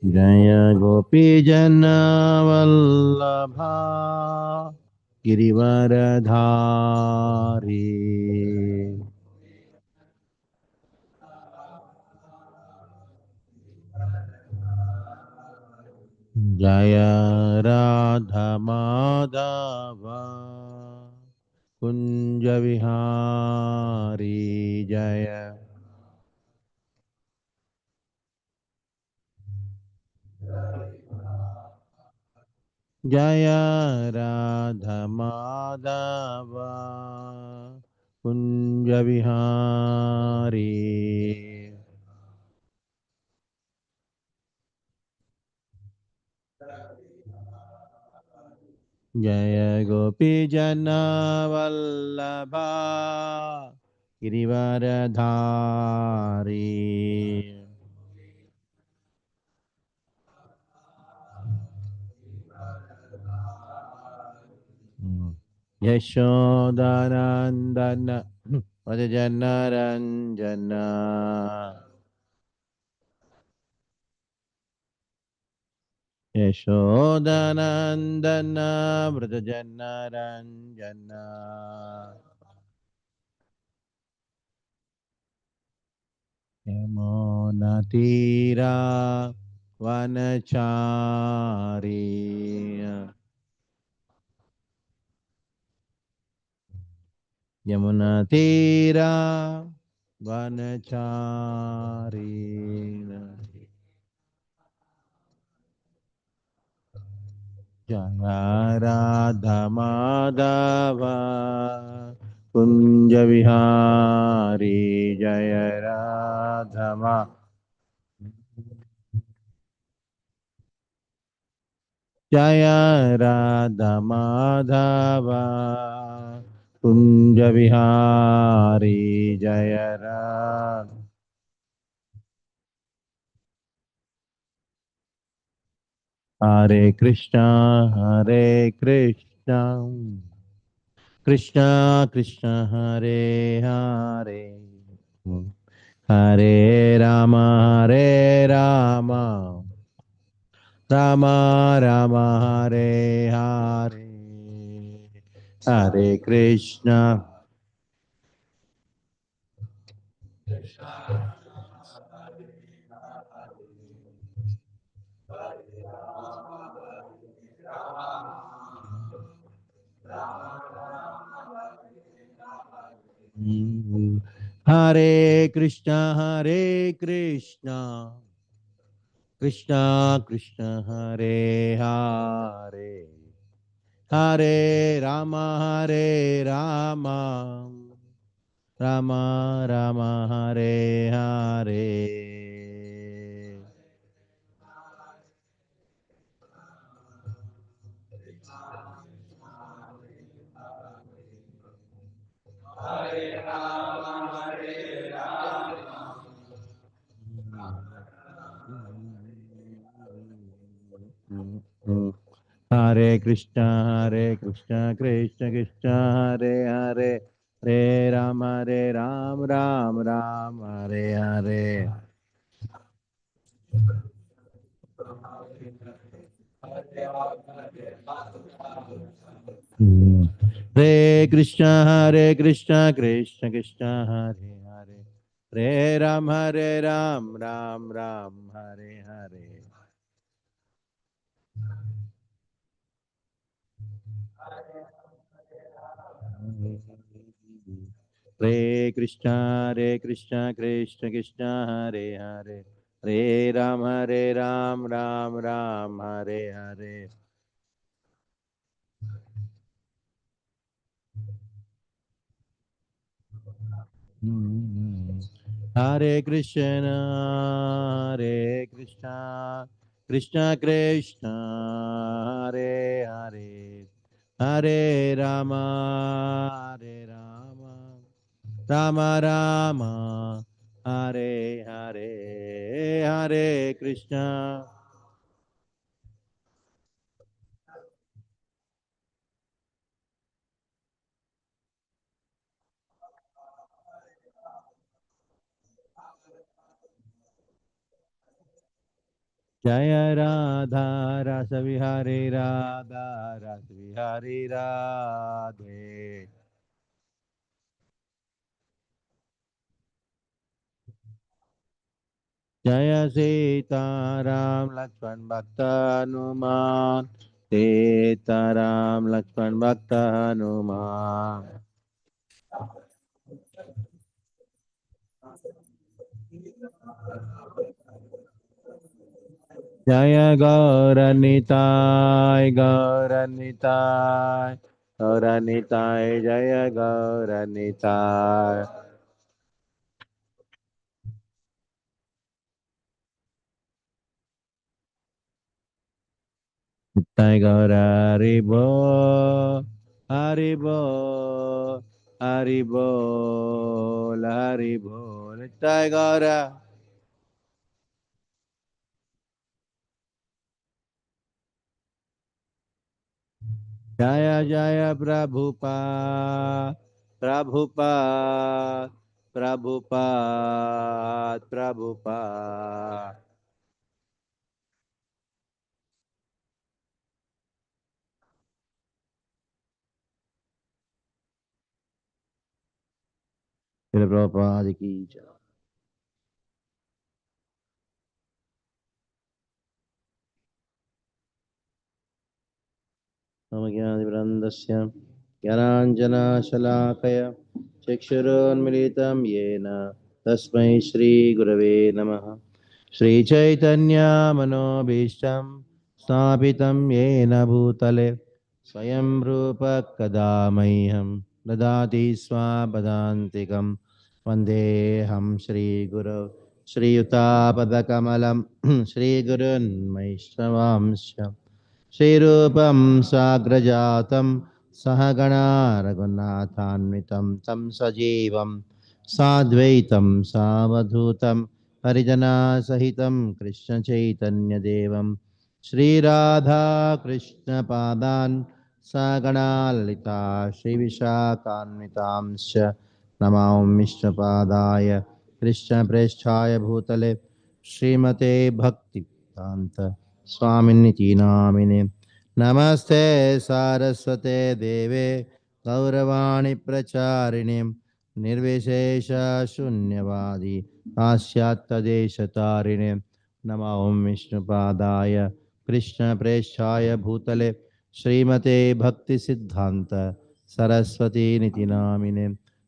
जय गोपी जना वल्लभा गिरिवरधारी। जय राधा माधव कुंज विहारी। जय जय राधा माधव कुंज विहारी। जय गोपी जना वल्लभा गिरिवरधारी। यशोदानंदन व्रजनरंजन। यशोदानंदन व्रजनरंजन। यमुनातीरा वनचारी। यमुनातीरा वनचारी। जय राधा माधव कुंज विहारी। जय राधा जय राधा माधव कुंज विहारी। जय राधा। हरे कृष्णा कृष्णा कृष्ण हरे हरे हरे राम राम राम हरे हरे। हरे कृष्णा हरे कृष्णा कृष्णा कृष्ण हरे हरे हरे राम राम राम हरे हरे। हरे कृष्णा कृष्ण कृष्ण हरे हरे हरे राम राम हरे हरे। हरे कृष्णा कृष्ण कृष्ण हरे हरे हरे राम राम हरे हरे। हरे कृष्णा कृष्ण कृष्ण हरे हरे राम राम हरे हरे। हरे कृष्णा कृष्ण कृष्ण हरे हरे हरे राम राम हरे हरे। हरे कृष्णा जय राधा रस विहारी राधा रस विहारी राधे। जय सीताराम लक्ष्मण भक्त हनुमान, सीताराम लक्ष्मण भक्त हनुमान। जय गौरनिताय गौरनिताय गौरनिताय जय गौरनिताय। निताय गौर हरिबो हरिबो हरिबो हरिबो। निताय गौर। जय जय प्रभुपाद प्रभुपाद प्रभुपाद प्रभुपाद। श्रील प्रभुपाद की जय। मम ज्ञानवृन्दस्य ज्ञानाञ्जनशलाकय चक्षुरोन्मिलितं येन तस्मै श्रीगुरवे नमः। श्रीचैतन्यमनोभीष्टं स्थापितं येन भूतले स्वयं रूप कदा मह्यं ददाति स्वापदान्तिकं। वन्देऽहं श्रीगुरौ श्रीयुतापदकमलं श्रीगुरुन्मैष्णवांश श्रीरूपं साग्रजातं सहगणा रघुनाथान्वितं तं सजीवं साद्वैतं सावधूतं परिजनासहितं कृष्णचैतन्यदेवं श्रीराधा कृष्णपादान् सगणा ललिता श्रीविशाखान्वितांश्च नमां विष्णुपादाय कृष्णप्रेष्ठाय भूतले श्रीमते भक्तिवेदान्त स्वामिनिति नामिने। नमस्ते सारस्वते देवे गौरवाणी प्रचारिणे निर्विशेष शून्यवादी पाश्चात्यदेशतारिणे। नमो विष्णुपादाय कृष्णप्रेष्ठाय भूतले श्रीमते भक्तिसिद्धान्त सरस्वती निति नामिने।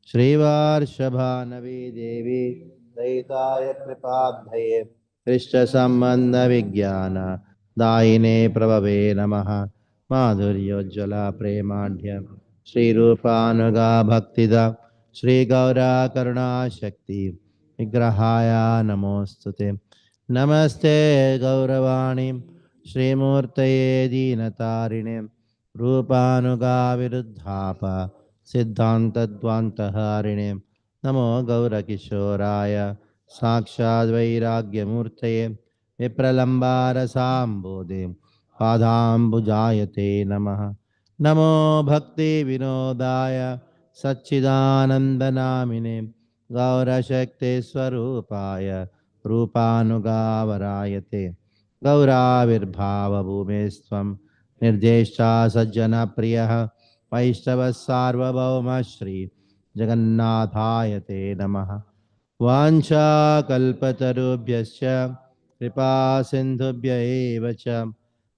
श्रीवार्षभानवी देवी दयिताय कृपाब्धये कृष्णसम्बन्धविज्ञान दायिने प्रभवे नमः। माधुर्योज्ज्वला प्रेमाढ्य श्रीरूपानुगा भक्तिदा श्रीगौरा करुणाशक्ति विग्रहाय नमोऽस्तुते। नमस्ते गौरवाणी श्रीमूर्तये दीनतारिणे रूपानुगा विरुद्धाप सिद्धान्तद्वान्तहारिणे। नमो गौरकिशोराय साक्षाद्वैराग्यमूर्तये विप्रलम्बारसाम्बोधे पादाम्बुजायते नमः। नमो भक्तिविनोदाय सच्चिदानन्दनामिने गौरशक्तिस्वरूपाय रूपानुगावरायते। गौराविर्भावभूमेस्त्वं निर्देष्टा सज्जनप्रियः वैष्णवः सार्वभौम श्री जगन्नाथाय ते नमः। वाञ्छाकल्पतरुभ्यश्च कृपा सिन्धुभ्य एव च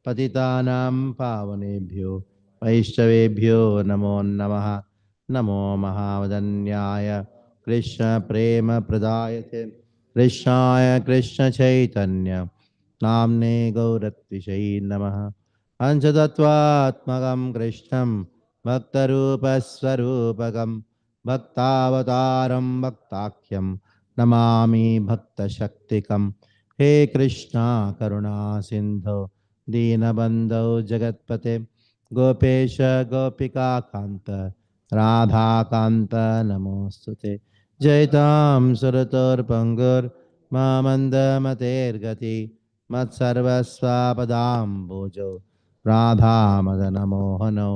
पतितानां पावनेभ्यो वैष्णवेभ्यो नमो नमः। नमो महावदन्याय कृष्णप्रेमप्रदायते कृष्णाय कृष्णचैतन्य नाम्ने गौरत्विषये नमः। अंशतत्वात्मकं कृष्णं भक्तरूपस्वरूपकं भक्तावतारं भक्ताख्यं नमामि भक्तशक्तिकं। हे कृष्णा करुणा सिंधो दीनबन्धो जगत्पते गोपेश गोपिका कांत राधाकांत नमोस्तुते। जयतां सुरतोर्पङ्गुर्मामन्दमतेर्गति मत्सर्वस्वापदाम्बोजो राधामदनमोहनो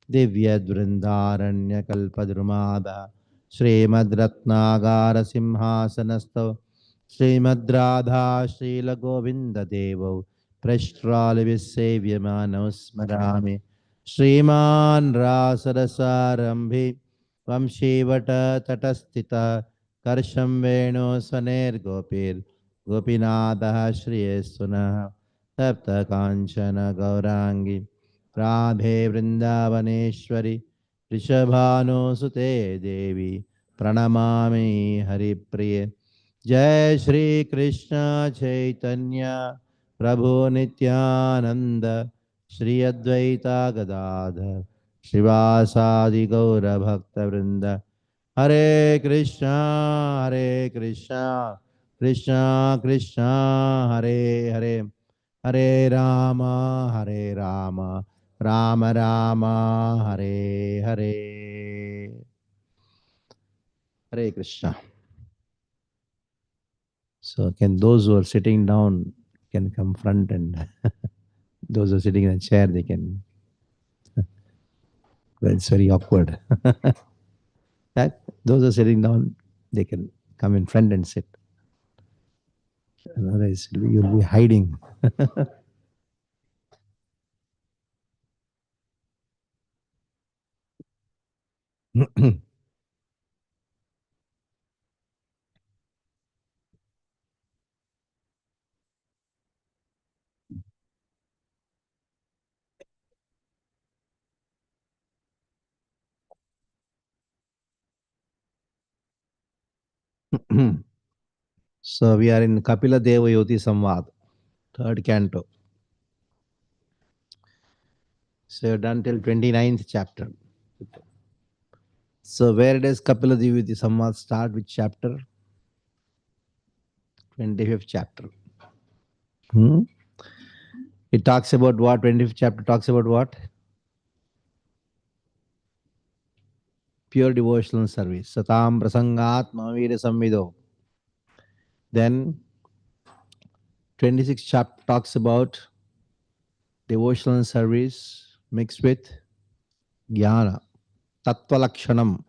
दिव्यद्वृन्दारण्यकल्पद्रुमाद श्रीमद्रत्नागारसिंहासनस्थौ श्रीमद्राधा शीलगोविन्ददेवौ प्रष्ट्रालविसेव्यमानौ स्मरामि श्रीमान् रासरसारम्भे वंशीवटतटस्थितः कर्षं वेणु स्वनेर्गोपीर्गोपीनाथः श्रियेस्तुनः सप्तकाञ्चन गौराङ्गी राधे वृन्दावनेश्वरि वृषभानुसुते देवी प्रणमामि हरिप्रिये जय श्री कृष्ण चैतन्य प्रभु नित्यानंद श्री अद्वैता गदाधर श्रीवासादि गौर भक्त वृंद हरे Krishna Krishna Krishna Hare Hare Hare Ram Ram Ram Hare Hare Hare Krishna. So can those who are sitting down can come front and those who are sitting in a chair, they can. That's very awkward. That those who are sitting down, they can come in front and sit. Otherwise, you'll be hiding. So we are in Kapila Deva Yoti Samvad, third canto. So you're done till 29th chapter. So where does Kapila Deva Yoti Samvad start? Which chapter? 25th chapter. It talks about what? 25th chapter talks about what? Pure devotional service. Satam prasangat mavira samvido. Then 26th chapter talks about devotional service mixed with jnana. Tattva lakshanam.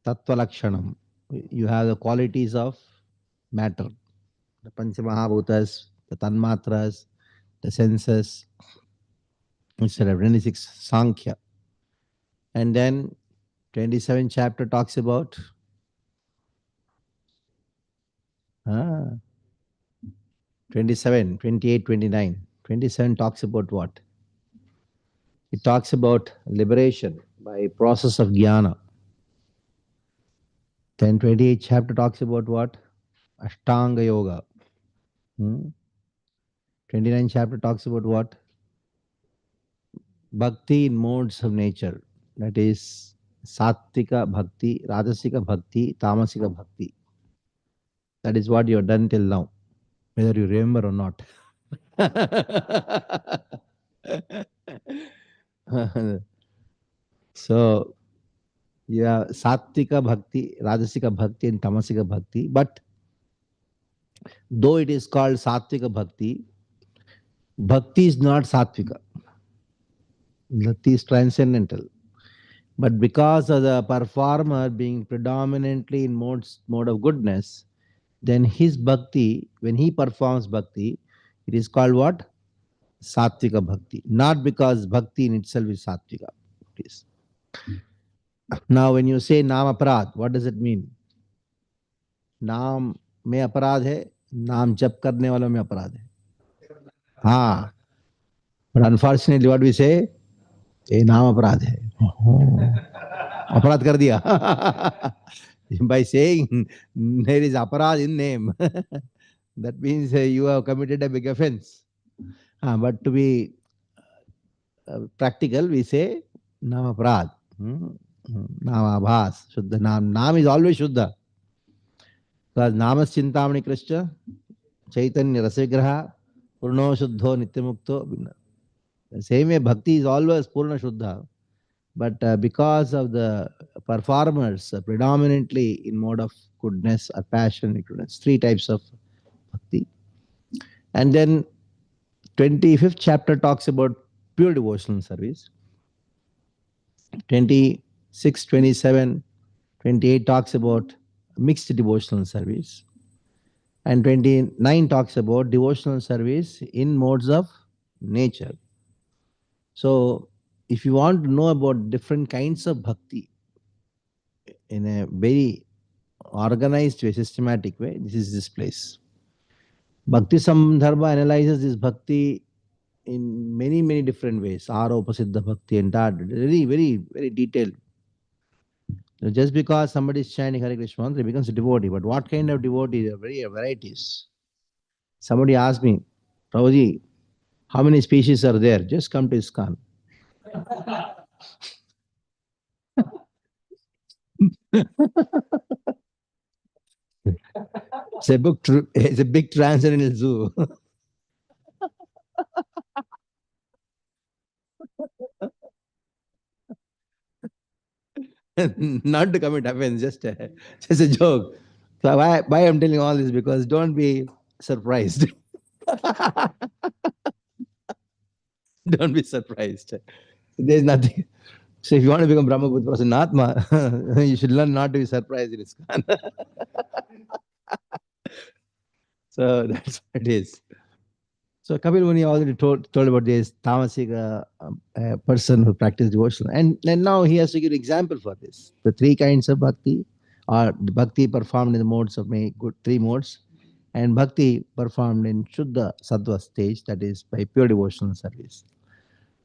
Tattva lakshanam. You have the qualities of matter. The Panchamahabhutas, the Tanmatras, the senses, instead of 26 Sankhya. And then 27th chapter talks about 27, 28, 29. 27 talks about what? It talks about liberation by process of jnana. Then 28 chapter talks about what? Ashtanga yoga. 29 chapter talks about what? Bhakti in modes of nature. That is Sattvika Bhakti, Rajasika Bhakti, Tamasika Bhakti. That is what you have done till now, whether you remember or not. So, yeah, Sattvika Bhakti, Rajasika Bhakti, and Tamasika Bhakti. But though it is called Sattvika Bhakti, Bhakti is not Sattvika. Bhakti is transcendental. But because of the performer being predominantly in mode of goodness, then his bhakti, when he performs bhakti, it is called what? Sattvika bhakti. Not because bhakti in itself is sattvika. It is. Now, when you say naam aparad, what does it mean? नाम में अपराध है, नाम जप करने वालों में अपराध है. हाँ, but unfortunately what we say, ये नाम अपराध है. अपराध कर दिया. By saying there is aparad in name, that means you have committed a big offense. But to be practical, we say nam aparad. Nam abhas. Shuddha nam. Nam is always Shuddha. Because namas chintamani krishna, chaitanya rasavigraha, purno shuddho nityamukto. The same way bhakti is always purna shuddha. But because of the performers predominantly in mode of goodness or passion, three types of bhakti. And then 25th chapter talks about pure devotional service. 26, 27, 28 talks about mixed devotional service. And 29 talks about devotional service in modes of nature. So, if you want to know about different kinds of bhakti in a very organized way, systematic way, this is this place. Bhakti Sambhardha analyzes this bhakti in many, many different ways. Aropa bhakti, entire, very, very, very detailed. So just because somebody is chanting Hare Krishna mantra, he becomes a devotee. But what kind of devotee? There are very varieties. Somebody asked me, Prabhuji, how many species are there? Just come to ISKCON. It's a big transcendental zoo. Not to commit offense, just a joke. So why I'm telling all this? Because don't be surprised. Don't be surprised. There's nothing. So if you want to become Brahma Buddha person, Atma, you should learn not to be surprised in ISKCON. So that's what it is. So Kapil Muni already told about this tamasic person who practiced devotion. And now he has to give example for this. The three kinds of bhakti, or the bhakti performed in the modes of good three modes, and bhakti performed in Shuddha Sattva stage, that is by pure devotional service.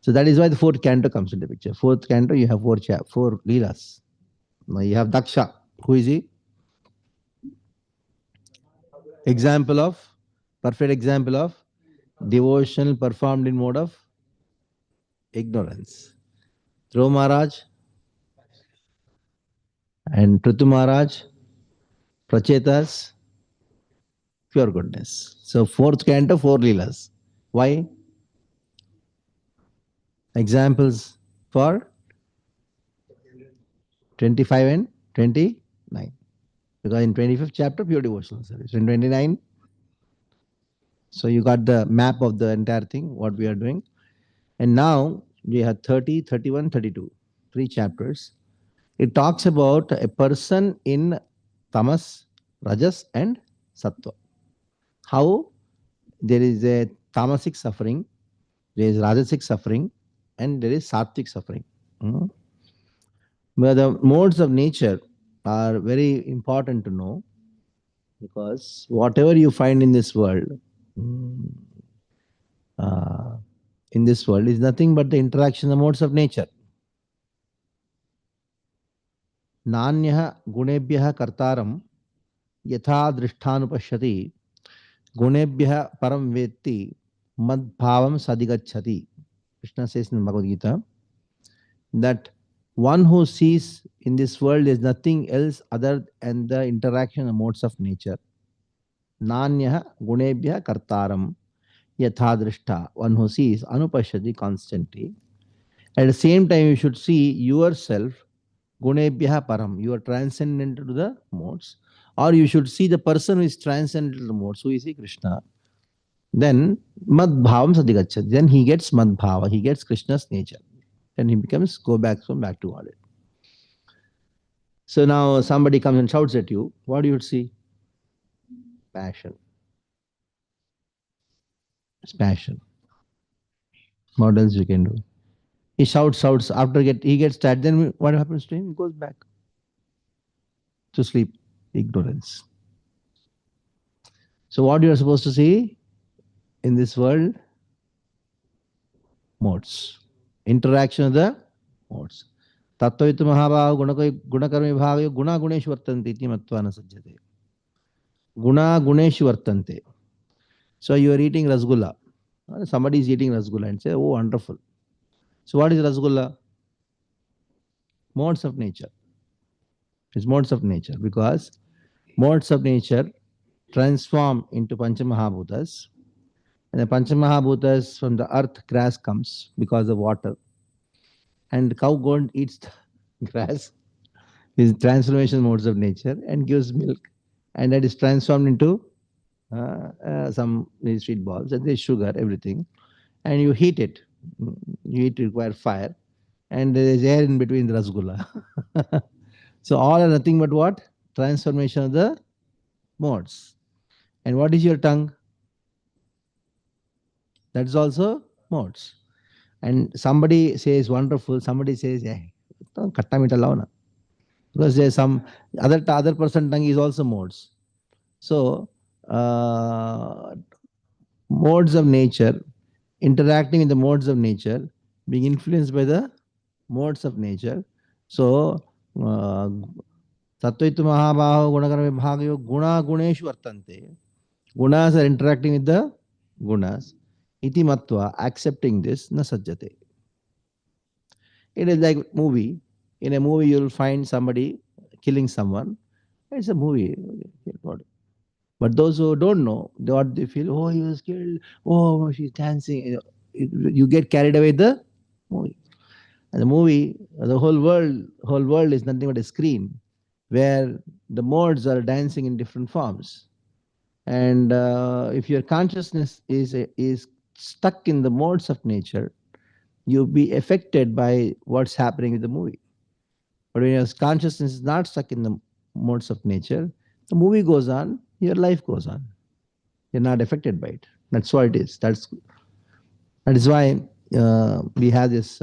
So that is why the fourth canto comes into the picture. Fourth canto, you have four leelas. Now you have Daksha. Who is he? Example of, perfect example of devotion performed in mode of ignorance. Dhruva Maharaj and Prithu Maharaj, Prachetas, pure goodness. So fourth canto, four leelas. Why? Examples for 25 and 29. Because in 25th chapter, pure devotional service. In 29, so you got the map of the entire thing, what we are doing. And now we have 30, 31, 32, three chapters. It talks about a person in tamas, rajas, and sattva. How there is a tamasic suffering, there is rajasic suffering, and there is sattvic suffering. Mm. But the modes of nature are very important to know, because whatever you find mm, uh, in this world is nothing but the interaction, the modes of nature. Nanyah gunebhyah kartaram yatha drishthanupashyati gunebhyah param vetti mad bhavam sadigachati. Krishna says in Bhagavad Gita that one who sees in this world is nothing else other than the interaction and modes of nature. Nanyah gunebhyah kartaram yathadrishta. One who sees anupashyati constantly. At the same time, you should see yourself gunebhyah param. You are transcendent to the modes. Or you should see the person who is transcendent to the modes. Who is he? Krishna. Then mad bhavam sadigachati. Then he gets mad bhava. He gets Krishna's nature. Then he becomes back to all it. So now somebody comes and shouts at you. What do you see? Passion. It's passion. What else you can do? He shouts. After he gets tired. Then what happens to him? He goes back to sleep. Ignorance. So what you are supposed to see in this world? Modes. Interaction of the modes. Tattvavitu mahabhav gunakarmi bhavayo guna guneshu vartante iti matva na sajjate. Guna guneshu vartante. So you are eating rasgulla. Somebody is eating rasgulla and say, oh, wonderful. So what is rasgulla? Modes of nature. It's modes of nature, because modes of nature transform into Panchamahabhutas. And the Panchamahabhutas, from the earth, grass comes because of water. And the cow goes and eats the grass, is transformation modes of nature, and gives milk. And that is transformed into some sweet balls, and there's sugar, everything. And you heat it. You heat require fire. And there is air in between the rasgulla. So all are nothing but what? Transformation of the modes. And what is your tongue? That's also modes. And somebody says wonderful, somebody says, eh, katta mita launa. Because there's some other person tongue is also modes. So modes of nature, interacting with the modes of nature, being influenced by the modes of nature. So uh, Tattva Mahabaho Gunakara Vibhagayo Guna Guneshu Vartante. Gunas are interacting with the gunas. Iti matva, accepting this, na sajjate. It is like movie. In a movie, you'll find somebody killing someone. It's a movie. But those who don't know, what they feel, oh, he was killed. Oh, she's dancing. You get carried away with the movie. And the movie, the whole world is nothing but a screen where the modes are dancing in different forms. And if your consciousness is stuck in the modes of nature, you'll be affected by what's happening with the movie. But when your consciousness is not stuck in the modes of nature, the movie goes on, your life goes on. You're not affected by it. That's what it is. That is why we have this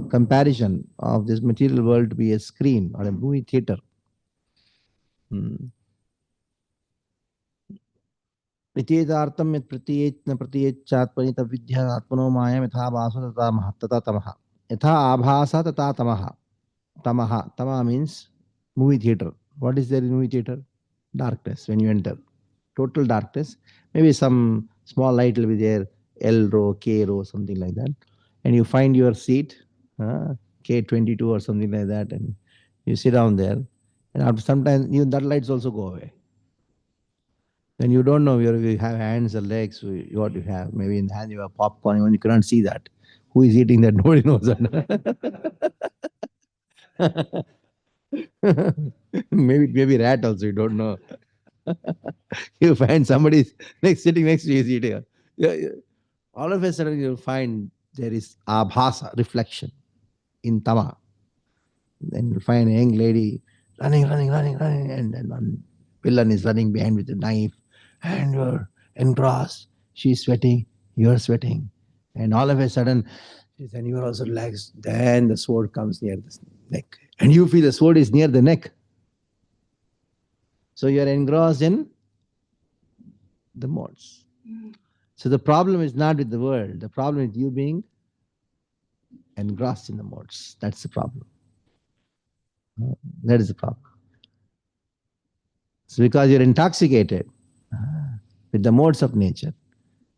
comparison of this material world to be a screen or a movie theater. प्रत्येतार्थम यत् प्रत्येत न प्रत्येचात्मनि तद्विद्या आत्मनो माया यथा भासो तथा महः तथा तमः यथा आभासा तथा तमः तमः tama means movie theater. What is there in movie theater? Darkness when you enter, total darkness. Maybe some small light will be there, L row, K row, something like that, and you find your seat, K22 or something like that, and you sit down there, and after some time even that lights also go away. Then you don't know whether you have hands or legs, what you have. Maybe in the hand you have popcorn, even you cannot see that. Who is eating that? Nobody knows that. maybe rat also, you don't know. You find somebody sitting next to you is eating. Yeah. All of a sudden you'll find there is abhasa, reflection in tama. Then you'll find a young lady running, and then one villain is running behind with a knife, and you're engrossed. She's sweating, you're sweating, and all of a sudden, then you're also relaxed. Then the sword comes near the neck, and you feel the sword is near the neck. So you're engrossed in the modes. So the problem is not with the world. The problem is you being engrossed in the modes. That's the problem. That is the problem. So because you're intoxicated with the modes of nature,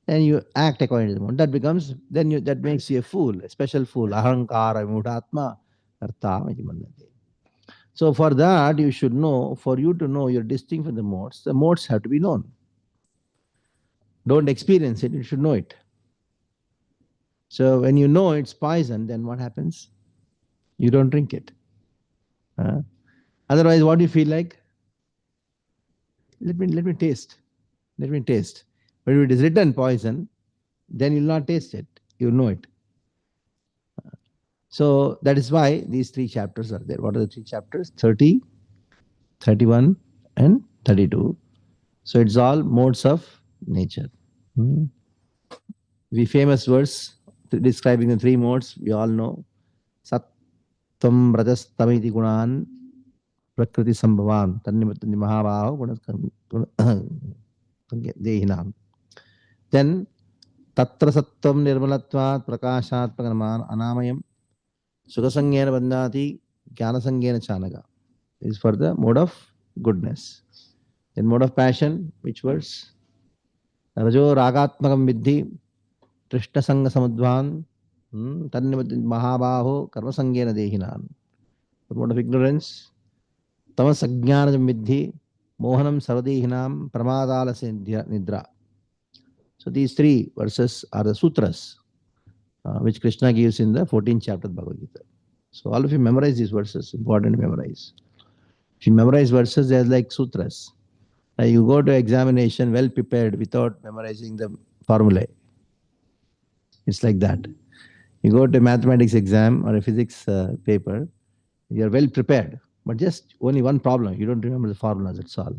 then you act according to the mode. That becomes, that makes you a fool, a special fool. Ahankara mudhatma karta. So for that, you should know, for you to know you're distinct from the modes have to be known. Don't experience it, you should know it. So when you know it's poison, then what happens? You don't drink it. Otherwise, what do you feel like? Let me taste. Let me taste. But if it is written poison, then you'll not taste it. You know it. So that is why these three chapters are there. What are the three chapters? 30, 31, and 32. So it's all modes of nature. The famous verse describing the three modes, we all know. Sattvam rajas tamiti gunan prakriti sambhavan tannimatani mahabaho dehinam. Then tatra sattvam nirmalatvat prakashatmakaman anamayam sukasangena bandhati jnanasangena chanaga. This is for the mode of goodness. Then mode of passion, which verse? Rajo ragatmakam vidhi Trishna Sangha Samadvan, Mahabaho, Karma Sangena Dehinan. The mode of ignorance, Tamas Ajnanam Vidhi, Mohanam Sarvadehinam, Pramadala Nidra. So these three verses are the sutras which Krishna gives in the 14th chapter of Bhagavad Gita. So all of you memorize these verses, important to memorize. If you memorize verses, they are like sutras. You go to examination well prepared without memorizing the formulae. It's like that. You go to a mathematics exam or a physics paper, you are well prepared, but just only one problem. You don't remember the formulas, that's all.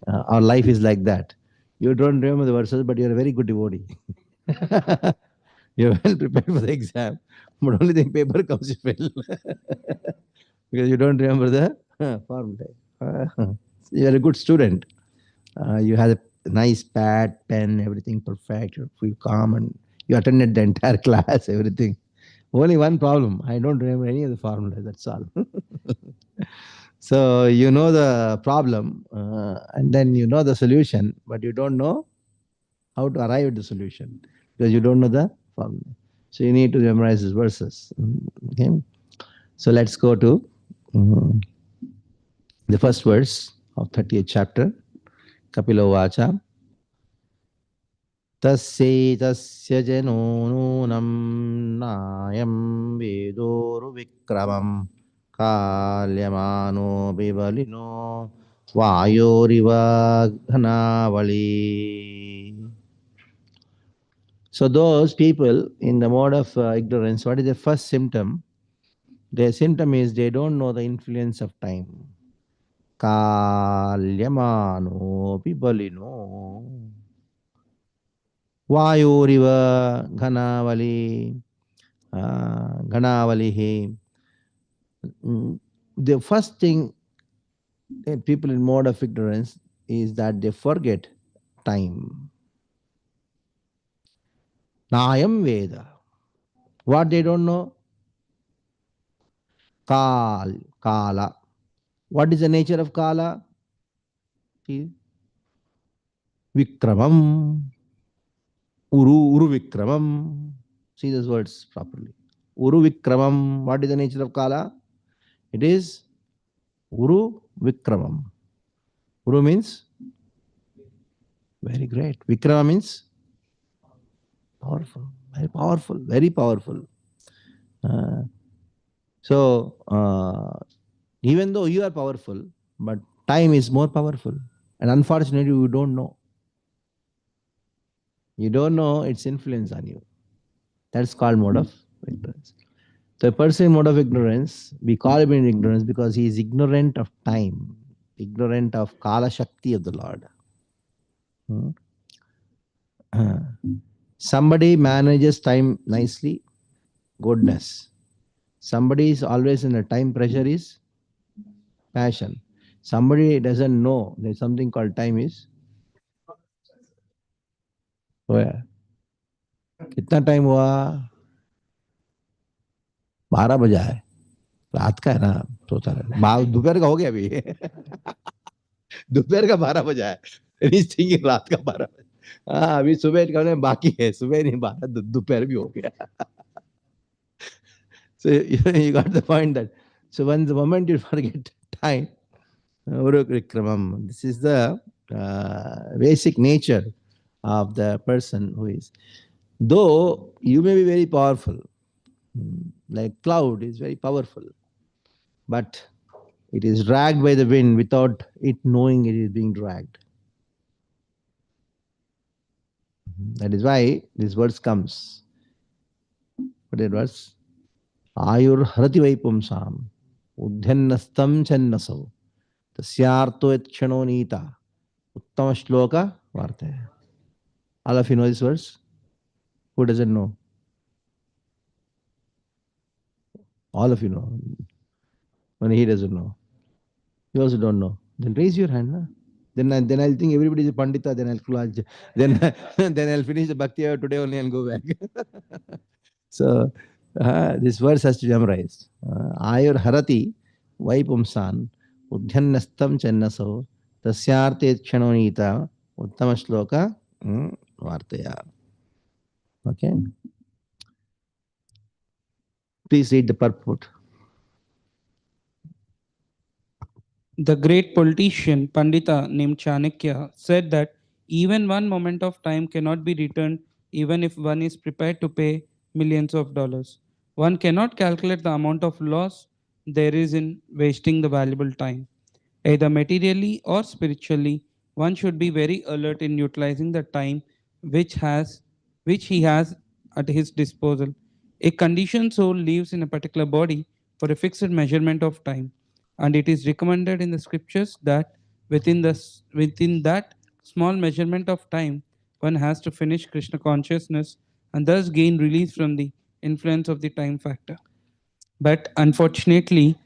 Our life is like that. You don't remember the verses, but you're a very good devotee. You're well prepared for the exam, but only the paper comes you fail because you don't remember the formula. You're a good student. You had a nice pad, pen, everything perfect. You feel calm and you attended the entire class, everything. Only one problem. I don't remember any of the formulas. That's all. So you know the problem, and then you know the solution, but you don't know how to arrive at the solution because you don't know the formula. So you need to memorize these verses. Okay. So let's go to the first verse of 30th chapter. Kapilo Vacha. तस्यैतस्य जनो नूनं नायं वेदोरुविक्रमं काल्यमानो बिबलिनो वायोरिव घनावली. So those people in the mode of ignorance, what is the first symptom? Their symptom is they don't know the influence of time. Kalyamano bibalino. Vayuriva Ghanavali Ghanavalihi. The first thing people in mode of ignorance is that they forget time. Nayam Veda. What they don't know? Kala. What is the nature of Kala? Vikramam. Uru Vikramam. See those words properly. Uru Vikramam. What is the nature of Kala? It is Uru Vikramam. Uru means very great. Vikrama means powerful, very powerful, very powerful. So even though you are powerful, but time is more powerful. And unfortunately, you don't know. You don't know its influence on you. That's called mode of ignorance. So a person in mode of ignorance, we call him in ignorance because he is ignorant of time, ignorant of Kala Shakti of the Lord. Somebody manages time nicely, goodness. Somebody is always in a time pressure is passion. Somebody doesn't know there's something called time is. Oh yeah. कितना time हुआ? 12 बजा है. रात का है ना, सोता रहे. दोपहर का हो गया अभी. दोपहर का 12 बजा है. रात का 12 बजा. हाँ, अभी सुबह का बाकी है. सुबह नहीं, 12 दोपहर भी हो गया. So you got the point that. So when the moment you forget time, this is the basic nature of the person who is. Though you may be very powerful, like cloud is very powerful, but it is dragged by the wind without it knowing it is being dragged. That is why this verse comes. What is the verse? Ayur harati vaipumsam udhyannastam channaso tasyarto et kshano nita uttama shloka varte. All of you know this verse? Who doesn't know? All of you know. Only he doesn't know. You also don't know. Then raise your hand. Na? Then I'll think everybody is a pandita. Then then I'll finish the bhakti hour today only and go back. So this verse has to be memorized. Ayur harati vaipumsan udhyannastam channaso tasyarte kshanonita uttama shloka vartaya. Okay. Please read the purport. The great politician Pandita named Chanakya said that even one moment of time cannot be returned even if one is prepared to pay millions of dollars. One cannot calculate the amount of loss there is in wasting the valuable time. Either materially or spiritually, one should be very alert in utilizing the time which has which he has at his disposal. A conditioned soul lives in a particular body for a fixed measurement of time, and it is recommended in the scriptures that Within that small measurement of time, one has to finish Krishna consciousness and thus gain release from the influence of the time factor. But unfortunately,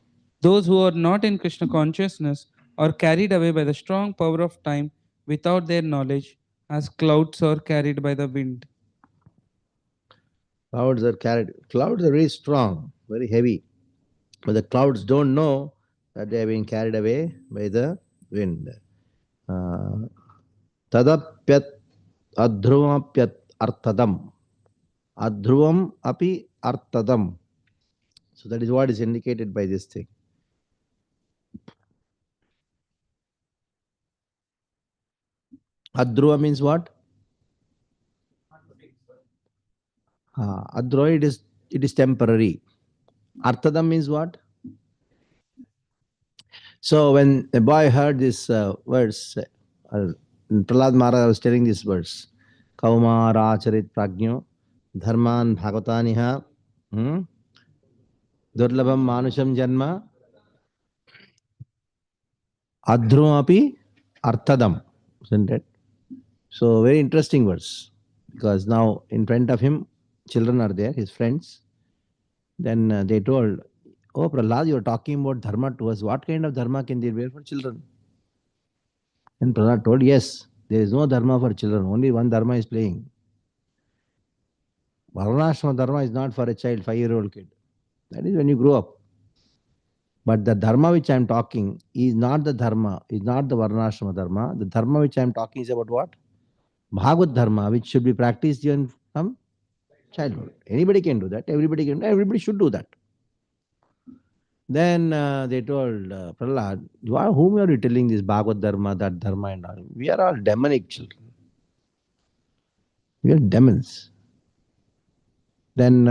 those who are not in Krishna consciousness are carried away by the strong power of time without their knowledge, as clouds are carried by the wind. Clouds are very strong, very heavy. But the clouds don't know that they are being carried away by the wind. Uh, Tadapyat adhruvamapyat artadam. Adhruvam api artadam. So that is what is indicated by this thing. Adhruva means what? Adhruva, it is temporary. Artadam means what? So when a boy heard this verse, Prahlad Maharaj was telling this verse, Kaumaracharit prajno dharman bhagavataniha durlabham manusham janma adhrumapi arthadam. Isn't it? So very interesting verse, because now in front of him children are there, his friends. Then they told, "Oh Prahlad, you are talking about dharma to us. What kind of dharma can there be for children?" And Prahlad told, "Yes, there is no dharma for children. Only one dharma is playing. Varnashrama dharma is not for a child, 5-year-old kid. That is when you grow up. But the dharma which I am talking is not the dharma, is not the Varnashrama dharma. The dharma which I am talking is about what? Bhagavad dharma, which should be practiced even from childhood. Anybody can do that. Everybody should do that." Then they told Prahlad, whom are you telling this Bhagavad dharma, that dharma and all? We are all demonic children. We are demons. Then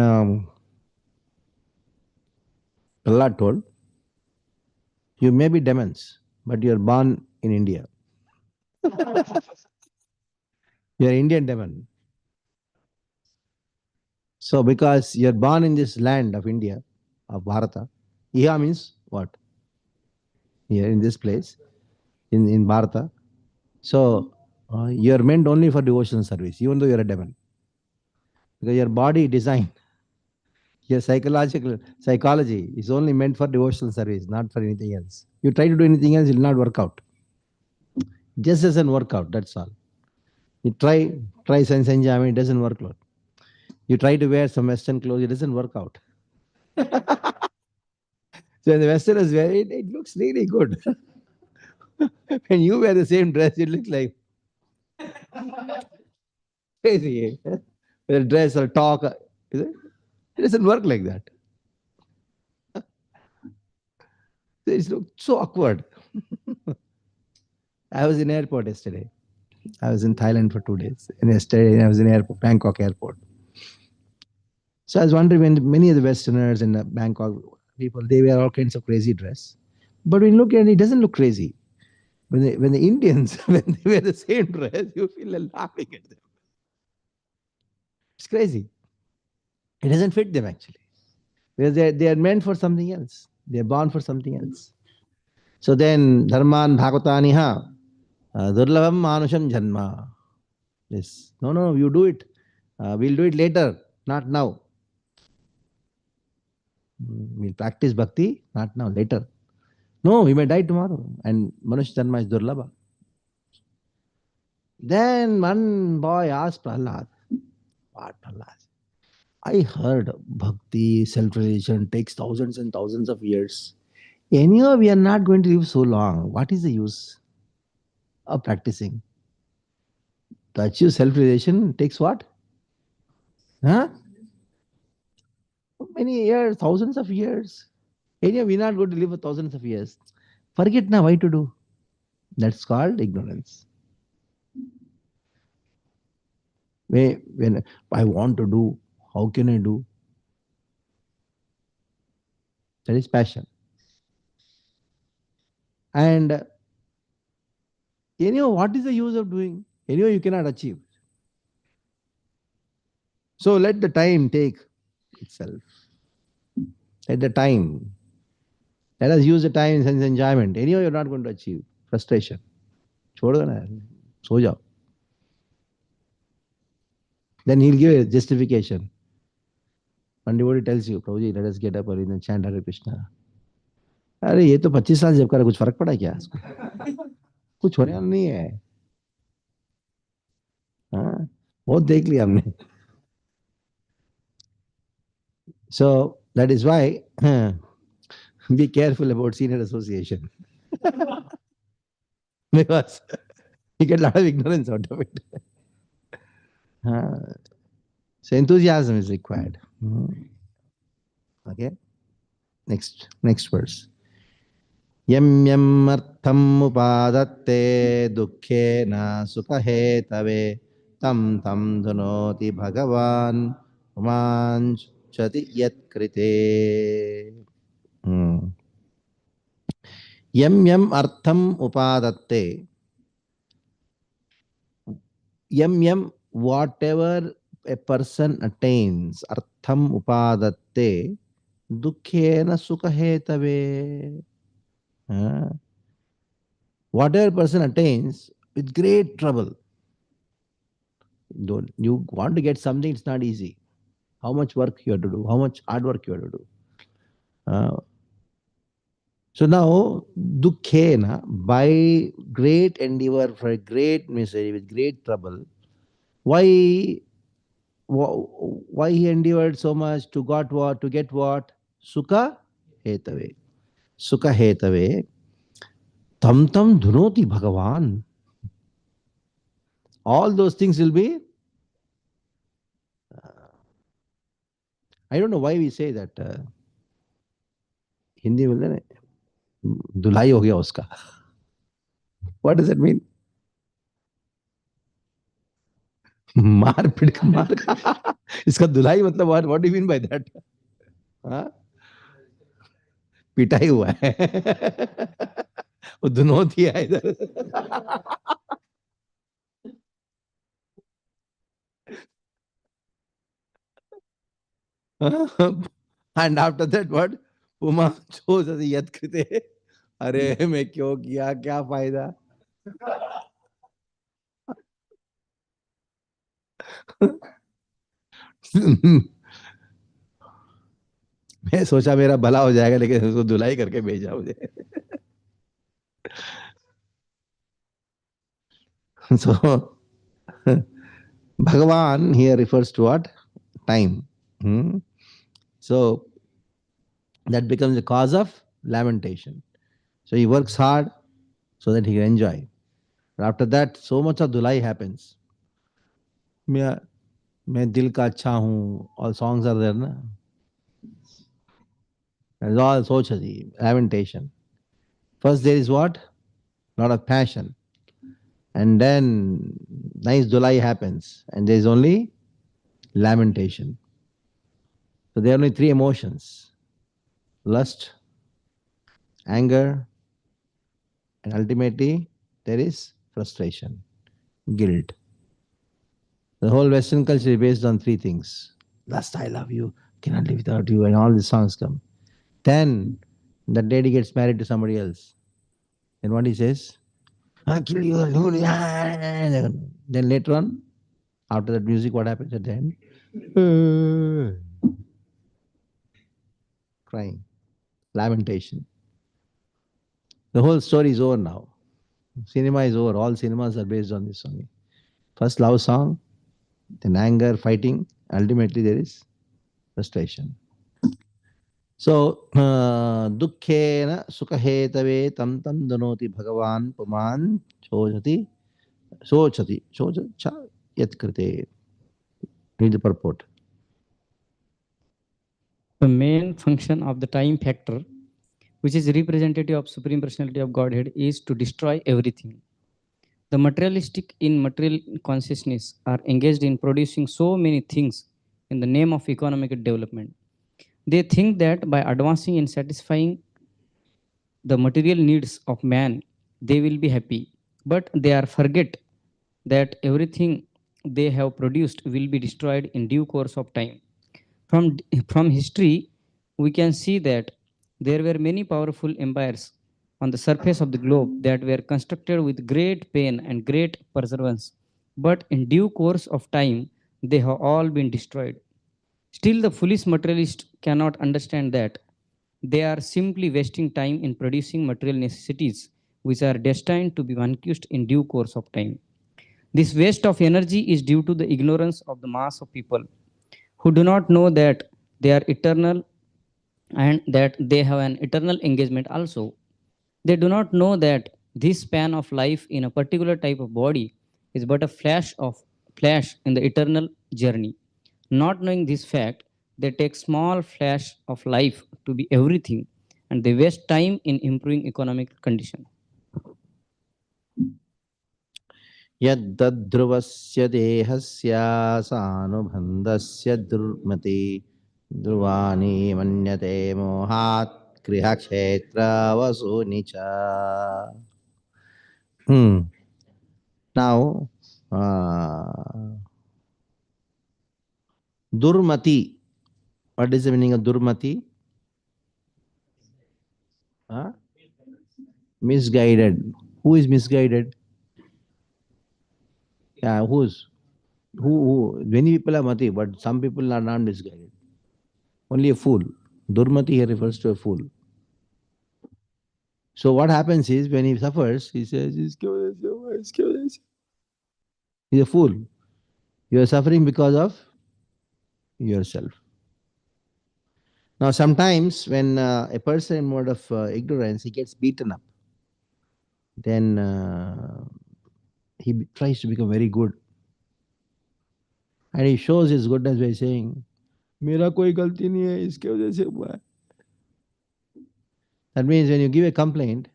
Prahlad told, you may be demons, but you are born in India. You are Indian demon. So because you are born in this land of India, of Bharata, Iha means what? Here in this place, in Bharata. So you are meant only for devotional service, even though you are a demon. Because your body design, your psychology is only meant for devotional service, not for anything else. You try to do anything else, it will not work out. Just doesn't work out, that's all. You try sense enjoyment, it doesn't work out. You try to wear some Western clothes, it doesn't work out. So when the Westerners wear it, it looks really good. When you wear the same dress, it looks like crazy. Eh? Whether dress or talk, is it? It doesn't work like that. It looks so awkward. I was in airport yesterday. I was in Thailand for 2 days. And yesterday I was in Bangkok airport. So I was wondering, when many of the Westerners and the Bangkok people, they wear all kinds of crazy dress. But when you look at it, it doesn't look crazy. When the Indians, when they wear the same dress, you feel like laughing at them. It's crazy. It doesn't fit them actually. Because they are meant for something else. They are born for something else. So then, Dharman Bhagavataniha, Durlabham Manusham Janma. Yes. No, you do it. We'll do it later, not now. We'll practice bhakti, not now, later. No, we may die tomorrow. And Manush Janma is Durlabha. Then one boy asked Prahlad, what Prahlad? I heard bhakti, self-realization takes thousands and thousands of years. Anyhow, we are not going to live so long. What is the use of practicing? To achieve self-realization takes what? Huh? Many years, thousands of years. Anyhow, we're not going to live for thousands of years. Forget now, why to do? That's called ignorance. When I want to do, how can I do? That is passion. And anyhow, what is the use of doing? Anyhow, you cannot achieve. So let the time take itself. Let the time. Let us use the time in sense enjoyment. Anyhow, you're not going to achieve. frustration. छोड़ दो ना, सो जाओ. Then he'll give a justification. One devotee tells you, Prabhuji, let us get up early and chant Hare Krishna. अरे ये तो 25 साल जब करा, कुछ फर्क पड़ा क्या इसको? कुछ होने वाला नहीं है. हाँ, बहुत देख लिया हमने. So that is why be careful about senior association because you get a lot of ignorance out of it. So enthusiasm is required. Okay. Next verse. Yam yam artham upadatte dukkhe na sukhe tave tam tam dhanoti bhagavan manchati yat krite. Yam yam artham upadatte. Yam yam, whatever a person attains, artham upadatte, dukkhena sukhetave. Whatever person attains with great trouble. Don't you want to get something? It's not easy. How much work you have to do? How much hard work you have to do? So now, dukkhena, by great endeavor, for great misery, with great trouble, why he endeavored so much to got what, to get what? Sukha hetave. Sukha hetave. Tam tam dhunoti bhagavan. All those things will be. I don't know why we say that. Hindi बोलते ना, दुलाई हो गया उसका. What does it mean? मार पिट मार. इसका दुलाई मतलब what do you mean by that? हाँ? पिटाई हुआ है. वो धुनोती है इधर. And after that what? Uma chose as yat krite. अरे मैं क्यों किया, क्या फायदा? मैं सोचा मेरा भला हो जाएगा, लेकिन उसको धुलाई करके भेजा मुझे. So Bhagavan here refers to what? Time. So that becomes the cause of lamentation. So he works hard so that he can enjoy. But after that, so much of dhulai happens. मैं दिल का अच्छा हूँ. All songs are there, na? It's all sochati, lamentation. First there is what? Lot of passion. And then nice dhulai happens. And there is only lamentation. So there are only three emotions: lust, anger, and ultimately there is frustration, guilt. The whole Western culture is based on three things: lust, I love you, cannot live without you, and all these songs come. Then the lady gets married to somebody else. Then what he says? I'll kill you. Then later on, after that music, what happens at the end? Crying, lamentation. The whole story is over now. Cinema is over. All cinemas are based on this song. First love song, then anger, fighting. Ultimately, there is frustration. So, dukkhena sukhetave tam tam danoti bhagavan puman chojati cha yat krite. Read the purport. The main function of the time factor, which is representative of Supreme Personality of Godhead, is to destroy everything. The materialistic in material consciousness are engaged in producing so many things in the name of economic development. They think that by advancing in satisfying the material needs of man, they will be happy. But they are forget that everything they have produced will be destroyed in due course of time. From history, we can see that there were many powerful empires on the surface of the globe that were constructed with great pain and great perseverance, but in due course of time, they have all been destroyed. Still, the foolish materialist cannot understand that they are simply wasting time in producing material necessities which are destined to be vanquished in due course of time. This waste of energy is due to the ignorance of the mass of people who do not know that they are eternal and that they have an eternal engagement also. They do not know that this span of life in a particular type of body is but a flash in the eternal journey. Not knowing this fact, they take small flash of life to be everything and they waste time in improving economic condition. यद्ध्रुवस्य देहस्य सानुबन्धस्य दुर्मति ध्रुवाणि मन्यते मोहात् गृहक्षेत्रवसूनि च. Now, Durmati. What is the meaning of Durmati? Huh? Misguided. Who is misguided? Yeah, who? Many people are mati, but some people are not misguided. Only a fool. Durmati here refers to a fool. So what happens is when he suffers, he says, he's a fool. You are suffering because of yourself. Now sometimes when a person in mode of ignorance, he gets beaten up. Then he tries to become very good. And he shows his goodness by saying, मेरा कोई गलती नहीं है, इसके वजह से हुआ है. That means when you give a complaint,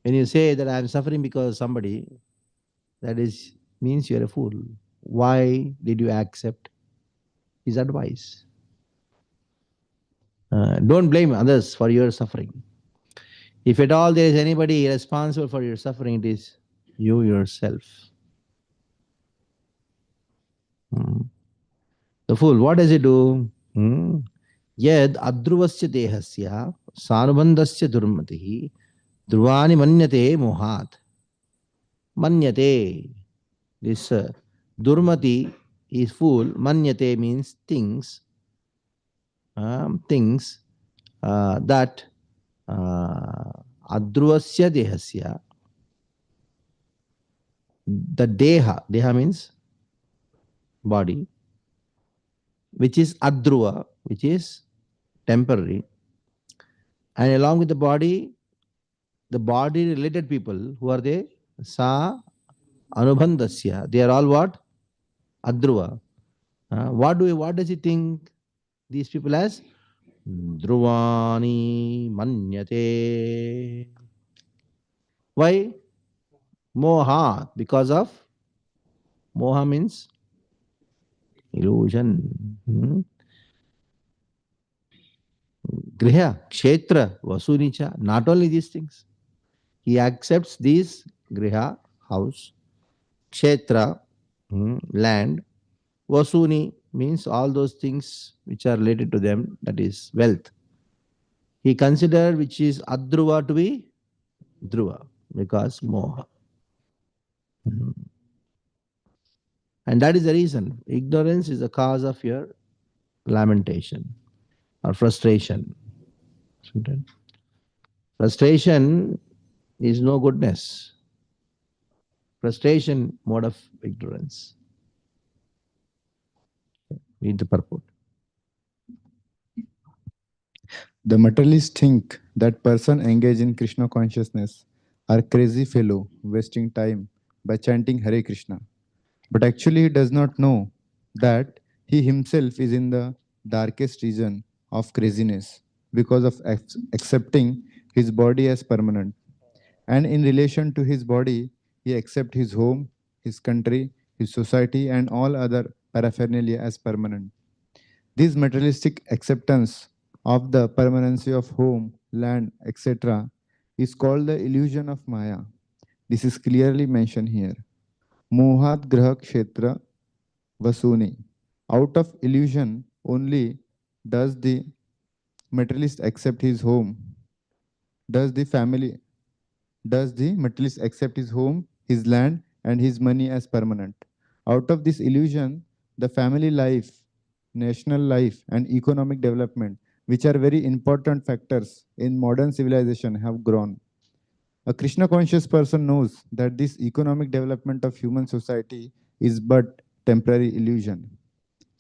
when you say that I am suffering because of somebody, that means you are a fool. Why did you accept his advice? Don't blame others for your suffering. If at all there is anybody responsible for your suffering, it is you yourself. The fool, what does he do? Yad adruvasya dehasya sanubandhasya durmatihi druvani manyate mohat. Manyate. This durmati is fool. Manyate means things. Things that adruvasya dehasya. The deha means body, which is adruva, which is temporary. And along with the body related people, who are they? Sa anubandhasya. They are all what? Adruva. What does he think these people as? Druvani manyate. Why? Moha. Because of moha means illusion. Griha, kshetra, vasunicha. Not only these things. He accepts these griha, house, kshetra, land, vasuni means all those things which are related to them, that is wealth. He considered which is adruva to be dhruva because moha. And that is the reason. Ignorance is the cause of your lamentation or frustration. Frustration is no goodness. Frustration, mode of ignorance. Read the purport. The materialists think that person engaged in Krishna consciousness are crazy fellow wasting time by chanting Hare Krishna. But actually he does not know that he himself is in the darkest region of craziness because of accepting his body as permanent. And in relation to his body, he accepts his home, his country, his society, and all other paraphernalia as permanent. This materialistic acceptance of the permanency of home, land, etc. is called the illusion of Maya. This is clearly mentioned here. Mohat graha kshetra vasuni. Out of illusion only does the materialist accept his home, does the family does the materialist accept his home, his land, and his money as permanent. Out of this illusion, the family life, national life, and economic development, which are very important factors in modern civilization, have grown. A Krishna conscious person knows that this economic development of human society is but temporary illusion.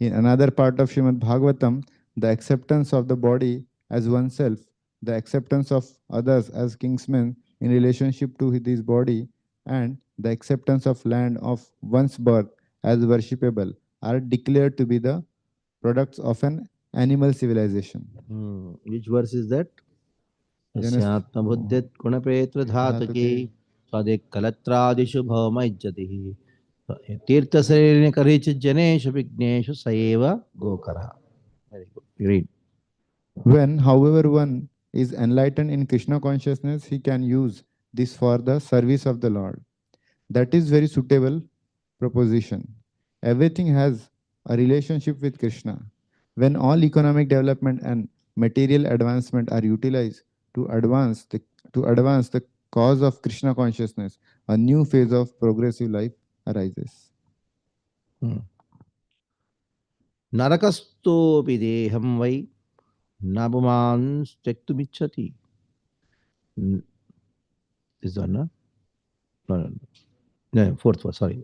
In another part of Srimad Bhagavatam, the acceptance of the body as oneself, the acceptance of others as kingsmen in relationship to this body, and the acceptance of land of one's birth as worshipable are declared to be the products of an animal civilization. Which verse is that? Janas- यस्यात्म बुद्धित गुण प्रेत्र धातुके स्वादिक कलत्रादिषु भवमज्जति तीर्थ शरीर करिच जनेषु विघ्नेषु सएव गोकरः. Very good. Read. When, however, one is enlightened in Krishna consciousness, he can use this for the service of the Lord. That is very suitable proposition. Everything has a relationship with Krishna. When all economic development and material advancement are utilized to advance the cause of Krishna consciousness, a new phase of progressive life arises. नरकस्तोऽपि देहं वै न पुमान् त्यक्तुमिच्छति. Is that no? No, fourth verse, sorry.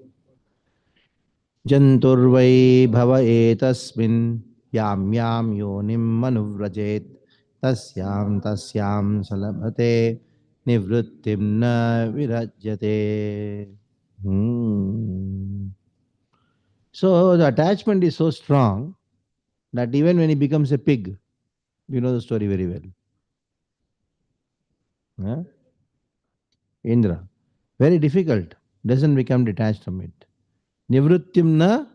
जन्तुर्वै भव एतस्मिन् यां यां योनिम् अनुव्रजेत् तस्यां तस्यां सलभते निवृत्तिं न विरज्यते. So the attachment is so strong that even when he becomes a pig, you know the story very well. Huh? Indra, very difficult, doesn't become detached from it. Nivrittim na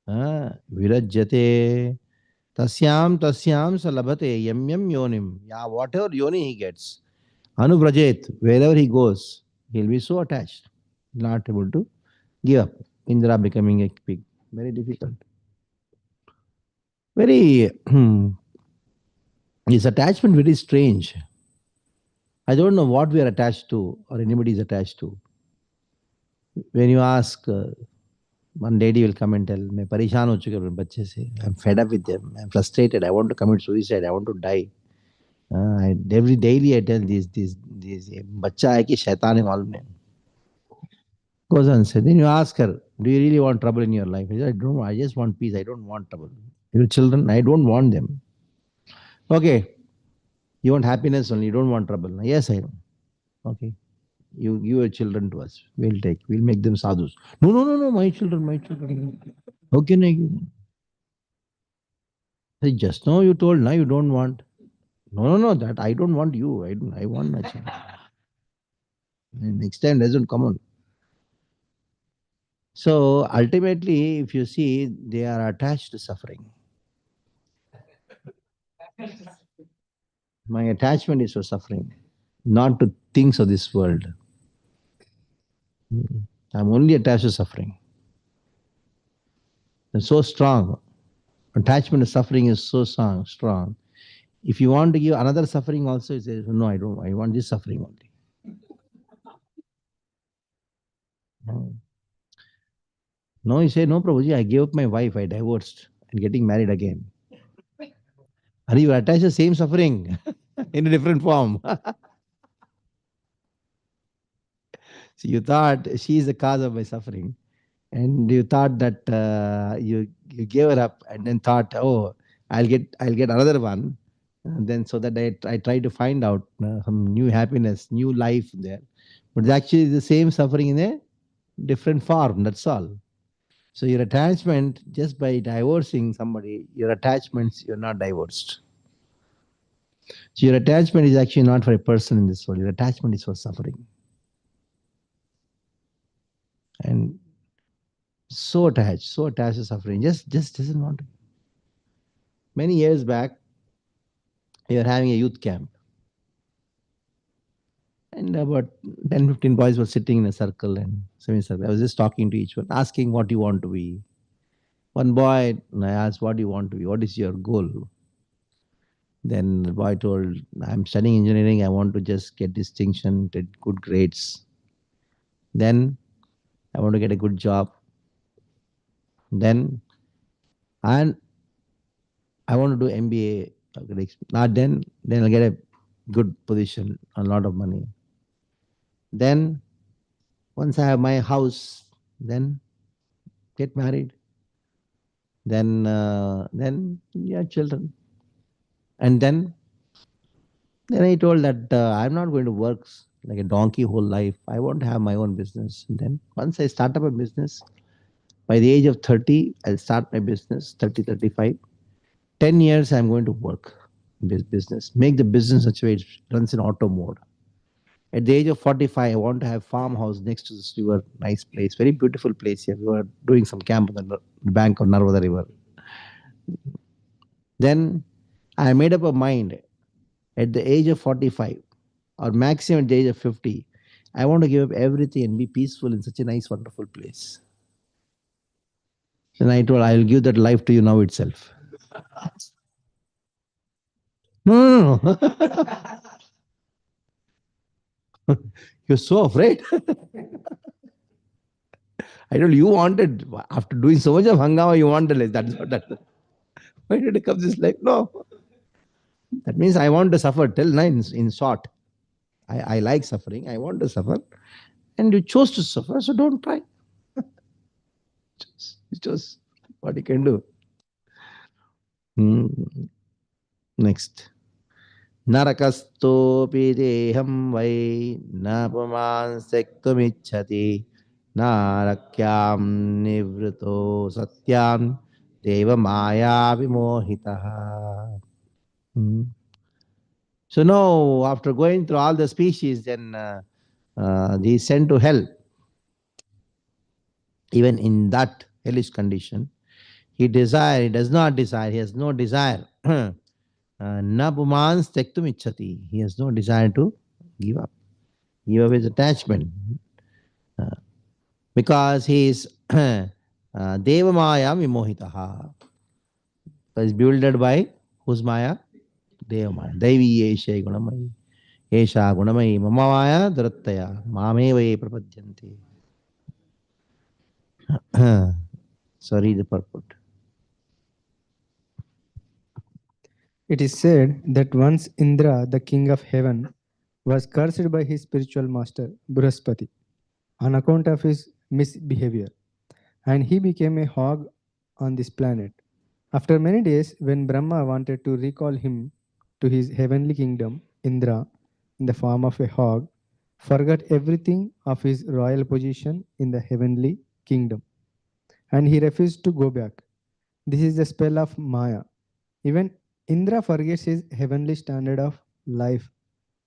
virajyate tasyam tasyam salabhate yam yam yonim. Yeah, whatever yoni he gets, anubrajet, wherever he goes, he'll be so attached, not able to give up. Indra becoming a pig, very difficult. Very, his attachment very strange. I don't know what we are attached to or anybody is attached to. When you ask, one lady will come and tell, मैं परेशान हो चुका हूँ बच्चे से. I'm fed up with them. I'm frustrated. I want to commit suicide. I want to die. Every daily I tell these बच्चा है कि शैतान है मालूम नहीं. Goes on said. Then you ask her, do you really want trouble in your life? He said, I don't. I just want peace. I don't want trouble. Your children, I don't want them. Okay, you want happiness only. You don't want trouble. Yes, I know. Okay. You give your children to us. We'll make them sadhus. No, no, no, no, my children. How can I give? Say, just now you told, now you don't want. No, no, no, that I don't want you. I want my children. And next time doesn't come on. So ultimately, if you see, they are attached to suffering. My attachment is for suffering, not to things of this world. I'm only attached to suffering. It's so strong. Attachment to suffering is so strong. If you want to give another suffering also, you say, no, I don't. I want this suffering only. No, you say, no, Prabhuji, I gave up my wife, I divorced, and getting married again. Are you attached to the same suffering in a different form? So you thought she is the cause of my suffering, and you thought that you gave her up, and then thought, oh, I'll get another one, and then so that I try to find out some new happiness, new life there, but it's actually the same suffering in a different form. That's all. So your attachment, just by divorcing somebody, your attachments, you're not divorced. So your attachment is actually not for a person in this world. Your attachment is for suffering. And so attached to suffering, just doesn't want to. Many years back, we were having a youth camp. And about 10, 15 boys were sitting in a circle and semicircle. I was just talking to each one, asking what you want to be. One boy, I asked, what do you want to be? What is your goal? Then the boy told, I'm studying engineering. I want to just get distinction, get good grades. Then I want to get a good job. Then, and I want to do MBA. Not then I'll get a good position, a lot of money. Then once I have my house, then get married. Then yeah, children. And then I told that I'm not going to work like a donkey whole life. I want to have my own business. And then once I start up a business, by the age of 30, I'll start my business, 30, 35. 10 years, I'm going to work business, make the business such a way it runs in auto mode. At the age of 45, I want to have farmhouse next to this river, nice place, very beautiful place here. We were doing some camp on the bank of Narmada River. Then I made up a mind at the age of 45 or maximum at the age of 50, I want to give up everything and be peaceful in such a nice, wonderful place. Then I told, I'll give that life to you now itself. No, no, no. You're so afraid. I told you wanted, after doing so much of hangama, you wanted like that's what that. Why did it come this life? No. That means I want to suffer till nine in short. I like suffering. I want to suffer. And you chose to suffer, so don't try. You chose what you can do. Next. Narakastopi deham vai napuman sektumichati narakyam nivruto satyam deva maya vimohitaha. So now, after going through all the species, then he is sent to hell. Even in that hellish condition, he does not desire, he has no desire. Na pumans tektum ichchati. He has no desire to give up his attachment. Because he is Deva Maya vimohitaha. Is bewildered by whose Maya? Deva Maya. Devi Esha Gunamayi. Esha Gunamayi Mamamaya Durattaya. Mameva Prapadyanti. Sorry, the purport. It is said that once Indra, the king of heaven, was cursed by his spiritual master, Brihaspati, on account of his misbehavior, and he became a hog on this planet. After many days, when Brahma wanted to recall him to his heavenly kingdom, Indra, in the form of a hog, forgot everything of his royal position in the heavenly kingdom, and he refused to go back. This is the spell of Maya. Even Indra forgets his heavenly standard of life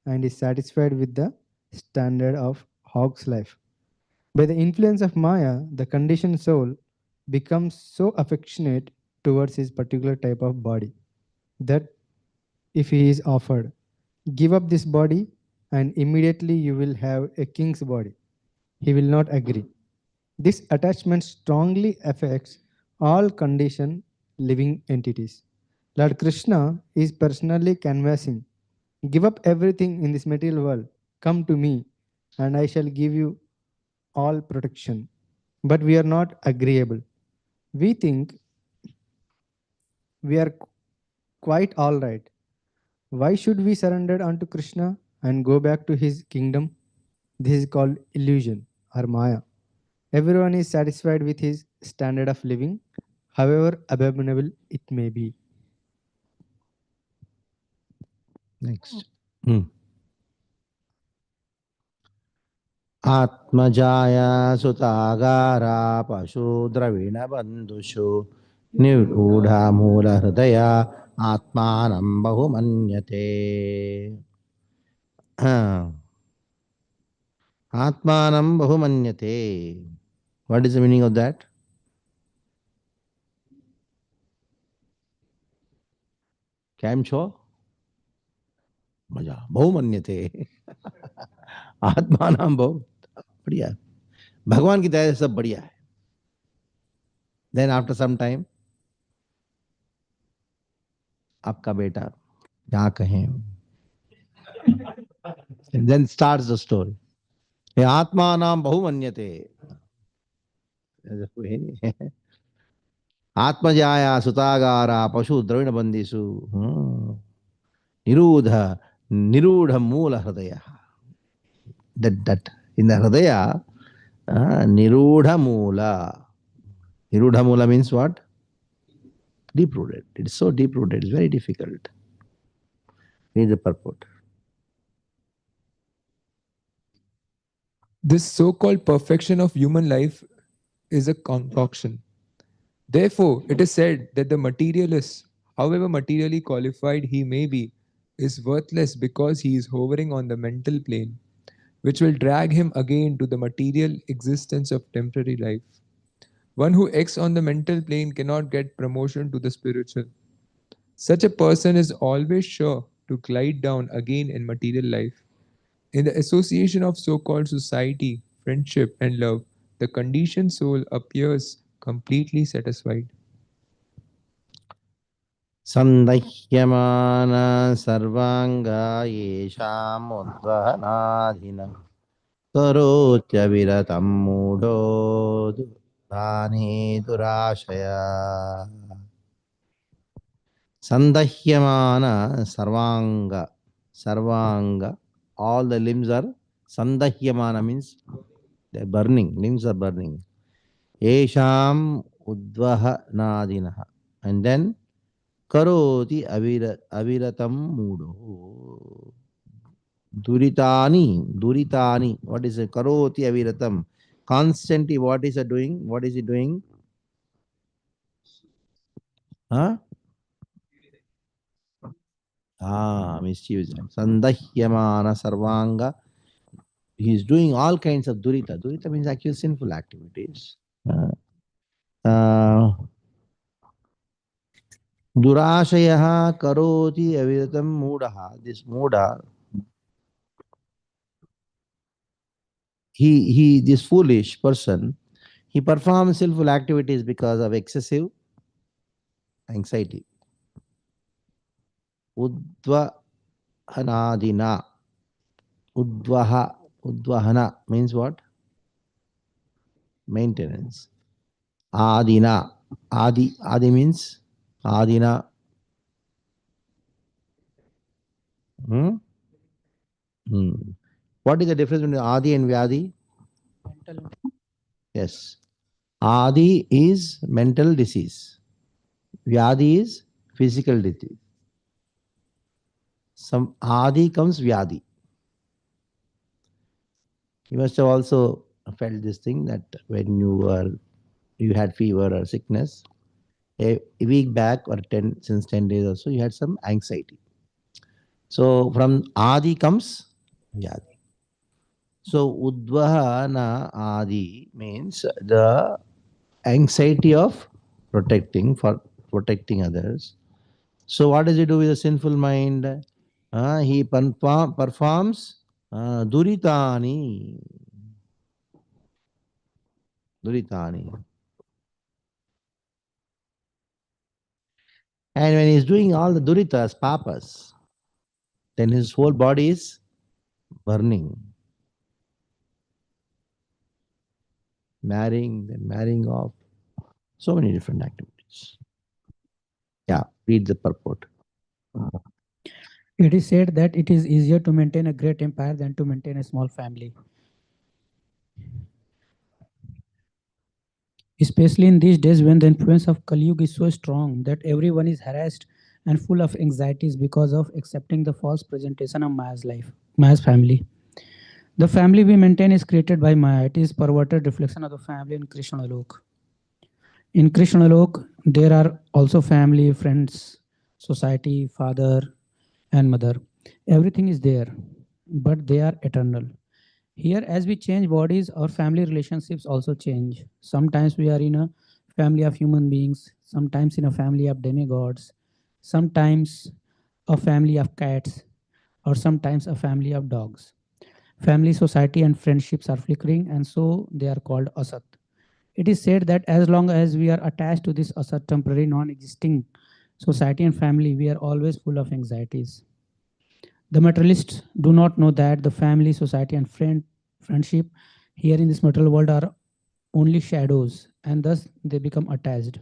and is satisfied with the standard of hog's life. By the influence of Maya, the conditioned soul becomes so affectionate towards his particular type of body that if he is offered, give up this body and immediately you will have a king's body, he will not agree. This attachment strongly affects all conditioned living entities. Lord Krishna is personally canvassing, give up everything in this material world, come to me, and I shall give you all protection. But we are not agreeable. We think we are quite all right. Why should we surrender unto Krishna and go back to his kingdom? This is called illusion or Maya. Everyone is satisfied with his standard of living, however abominable it may be. Next. Atmajaya sutagara pashu dravina bandhushu nirudha mula hridaya atmanam bahumanyate. Atmanam bahumanyate. What is the meaning of that? Kam cho? Maja. Bahumanyate. Atmanam bahum. बढ़िया है भगवान की दया से सब बढ़िया है then after some time आपका बेटा क्या कहें? And then starts the story. आत्मानां बहुमन्यते. आत्मजाया सुतागारा पशु द्रविण बंदिषु निरूढ़ निरूढ़ मूल हृदय. That in the hridaya, niruddha moola. Niruddha moola means what? Deep rooted. It's so deep rooted. It's very difficult. Read the purport. This so-called perfection of human life is a concoction. Therefore, it is said that the materialist, however materially qualified he may be, is worthless because he is hovering on the mental plane, which will drag him again to the material existence of temporary life. One who acts on the mental plane cannot get promotion to the spiritual. Such a person is always sure to glide down again in material life. In the association of so-called society, friendship, and love, the conditioned soul appears completely satisfied. Sandahyamana sarvanga yesham udvahanadhina karotya viratam mudho dhani durashaya. Sandahyamana sarvanga. Sarvanga. All the limbs are sandahyamana means they're burning. Limbs are burning. Esham udvaha nadinaha. And then karoti aviratam mudo. Duritani. Duritani. What is it? Karoti aviratam. Constantly, what is it doing? What is it doing? Huh? Mischievous. Sandahyamana sarvanga. He is doing all kinds of durita. Durita means actually sinful activities. Durashaya karoti aviratam mudaha. This muda, this foolish person, he performs sinful activities because of excessive anxiety. Udvahanadina. Udvahana means what? Maintenance. Adina. Adi means Adina. Hmm? What is the difference between Adi and Vyadi? Yes. Adi is mental disease. Vyadi is physical disease. Some Adi comes Vyadi. You must have also felt this thing that when you had fever or sickness, a week back or since 10 days or so, you had some anxiety. So from Adi comes Vyadi. So Udvahana Adi means the anxiety of protecting others. So what does he do with the sinful mind? He performs duritani. Duritani. And when he's doing all the duritas, papas, then his whole body is burning. Marrying, then marrying off. So many different activities. Yeah, read the purport. It is said that it is easier to maintain a great empire than to maintain a small family. Especially in these days when the influence of Kali Yuga is so strong that everyone is harassed and full of anxieties because of accepting the false presentation of Maya's life, Maya's family. The family we maintain is created by Maya. It is perverted reflection of the family in Krishna Lok. In Krishna Lok, there are also family, friends, society, father, and mother. Everything is there, but they are eternal. Here, as we change bodies, our family relationships also change. Sometimes we are in a family of human beings, sometimes in a family of demigods, sometimes a family of cats, or sometimes a family of dogs. Family, society, and friendships are flickering, and so they are called asat. It is said that as long as we are attached to this asat, temporary, non existing society and family, we are always full of anxieties. The materialists do not know that the family, society, and friendship here in this material world are only shadows, and thus they become attached.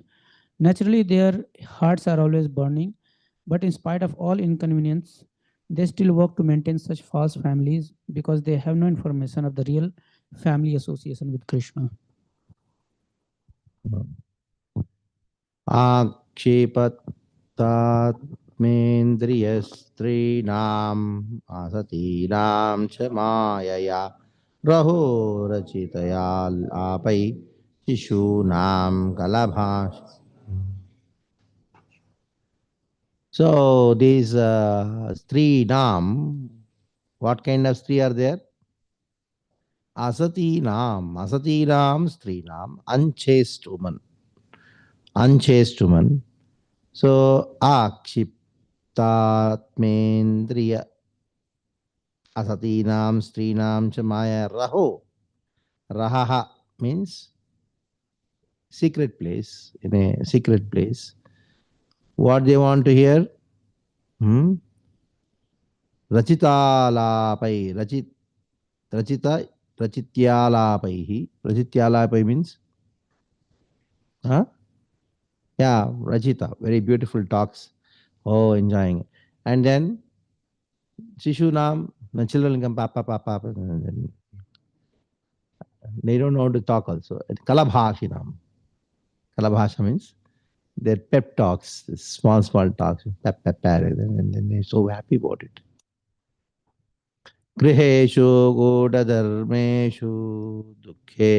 Naturally, their hearts are always burning, but in spite of all inconvenience, they still work to maintain such false families because they have no information of the real family association with Krishna. आक्षेपत्तात्मेन्द्रियस्त्रीणाम् असतीनां च मायया रहो रचितया लापै शिशूनां कलभाष. So these Strinam, what kind of Stri are there? Asatinam, Asatinam, Strinam, unchaste woman. Unchaste woman. So Akshiptatmendriya Asatinam, Strinam, Chamaya, Raho. Rahaha means secret place, in a secret place. What they want to hear? Rachitalapai, Rachita, Rachityalapaihi. Rachityalapai means, huh? Yeah, Rachita, very beautiful talks. Oh, enjoying. And then Shishunam, the children come papa, papa, and then they don't know how to talk also. Kalabhashinam. Kalabhasha means their pep talks, small, small talks, pep, pep, pep, and then they're so happy about it. गृहेषु गूढधर्मेषु दुःखे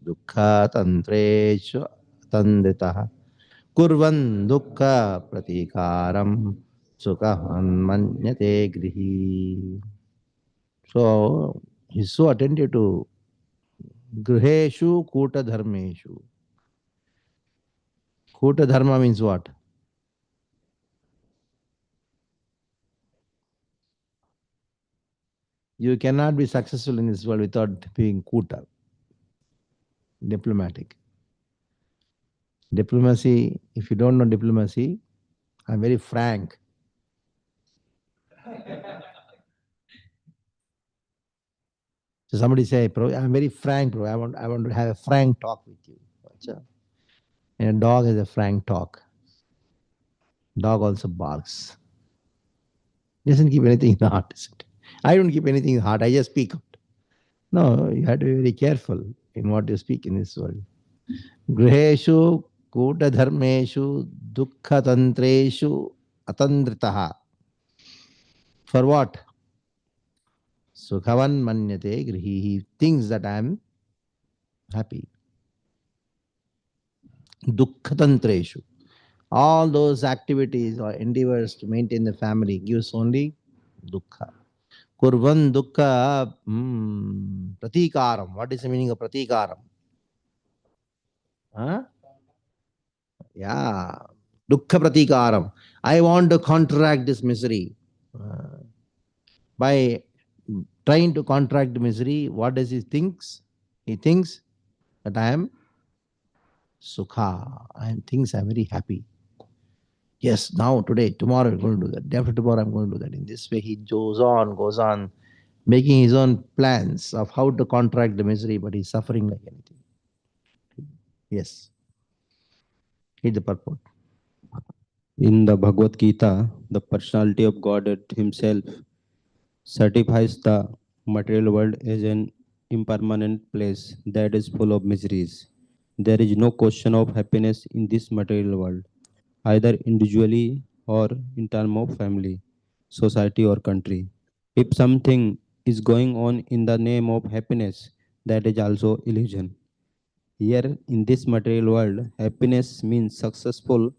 दुःखतन्त्रेषु तन्दितः कुर्वन् दुःख प्रतीकारं सुखमन्यते गृही. So he's so attentive to griheshu kuta dharmeshu. Kuta dharma means what? You cannot be successful in this world without being kuta, diplomatic. Diplomacy, if you don't know diplomacy, I'm very frank. So somebody say, bro, I'm very frank, bro. I want to have a frank talk with you. And a dog has a frank talk. Dog also barks. Doesn't keep anything in the heart, is it? I don't keep anything in the heart. I just speak out. No, you have to be very careful in what you speak in this world. Griheshu kuta dharmeshu dukkha tantreshu atandritaha. For what? Sukhavan manyate grihi. He thinks that I am happy. Dukkha tantreshu. All those activities or endeavors to maintain the family gives only dukkha. Kurvan dukkha pratikaram. What is the meaning of pratikaram? Huh? Yeah. Dukkha pratikaram. I want to counteract this misery. By trying to counteract the misery, what does he think? He thinks that I am sukha. Thinks I'm very happy. Yes, now, today, tomorrow, I'm going to do that. Day after tomorrow, I'm going to do that. In this way, he goes on, making his own plans of how to counteract the misery, but he's suffering like anything. Yes. Read the purport. In the Bhagavad Gita, the personality of God himself certifies the material world as an impermanent place that is full of miseries. There is no question of happiness in this material world, either individually or in terms of family, society, or country. If something is going on in the name of happiness, that is also illusion. Here in this material world, happiness means successful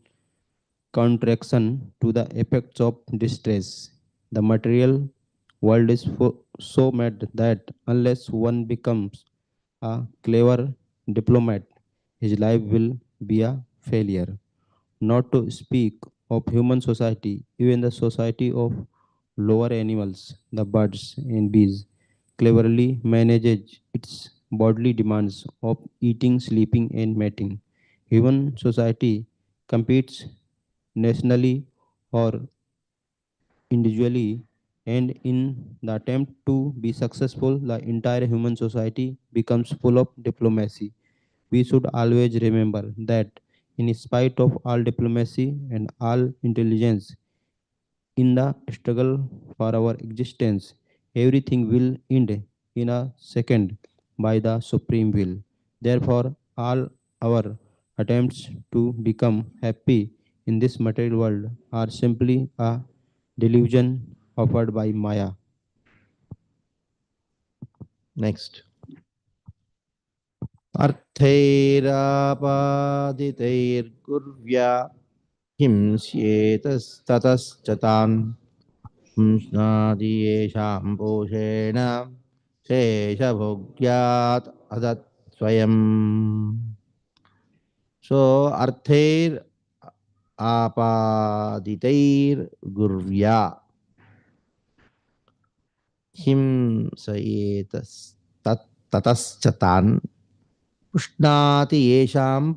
counteraction to the effects of distress. The material world is so mad that unless one becomes a clever diplomat, his life will be a failure. Not to speak of human society, even the society of lower animals, the birds and bees, cleverly manages its bodily demands of eating, sleeping, and mating. Human society competes nationally or individually, and in the attempt to be successful, the entire human society becomes full of diplomacy. We should always remember that, in spite of all diplomacy and all intelligence, in the struggle for our existence, everything will end in a second by the supreme will. Therefore, all our attempts to become happy in this material world are simply a delusion offered by Maya. Next. Arthairapaditairgurvya himsyetas Humsnadi yesham poshena shesha bhogyat adat swayam. So, arthair apaditair gurvya him sayetas tataschatan pushnati yesham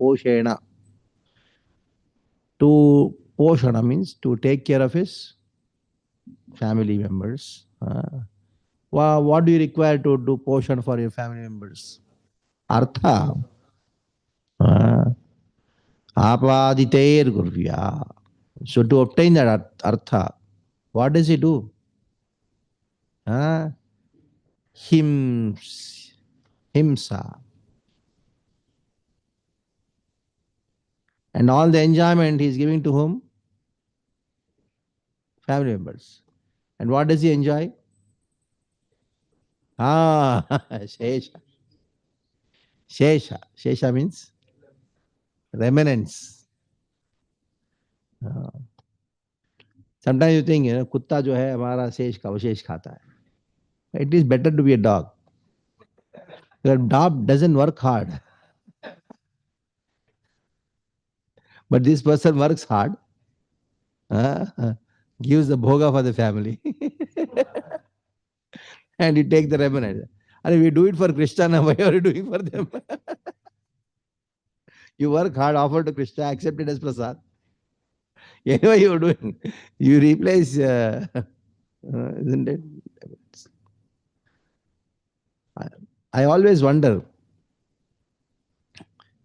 poshena. To poshana means to take care of his family members. What do you require to do portion for your family members? Artha. Apaditair gurvya. So to obtain that artha, what does he do? Hims, himsa. And all the enjoyment he is giving to whom? Family members. And what does he enjoy? Shesha. Shesha. Shesha means remnants. Sometimes you think, कुत्ता जो है हमारा शेष का अवशेष खाता है. It is better to be a dog. The dog doesn't work hard. But this person works hard, gives the bhoga for the family, and you take the remnant. And we do it for Krishna, now why are you doing for them? You work hard, offer to Krishna, accept it as prasad. Anyway, you are doing. You replace, isn't it? I always wonder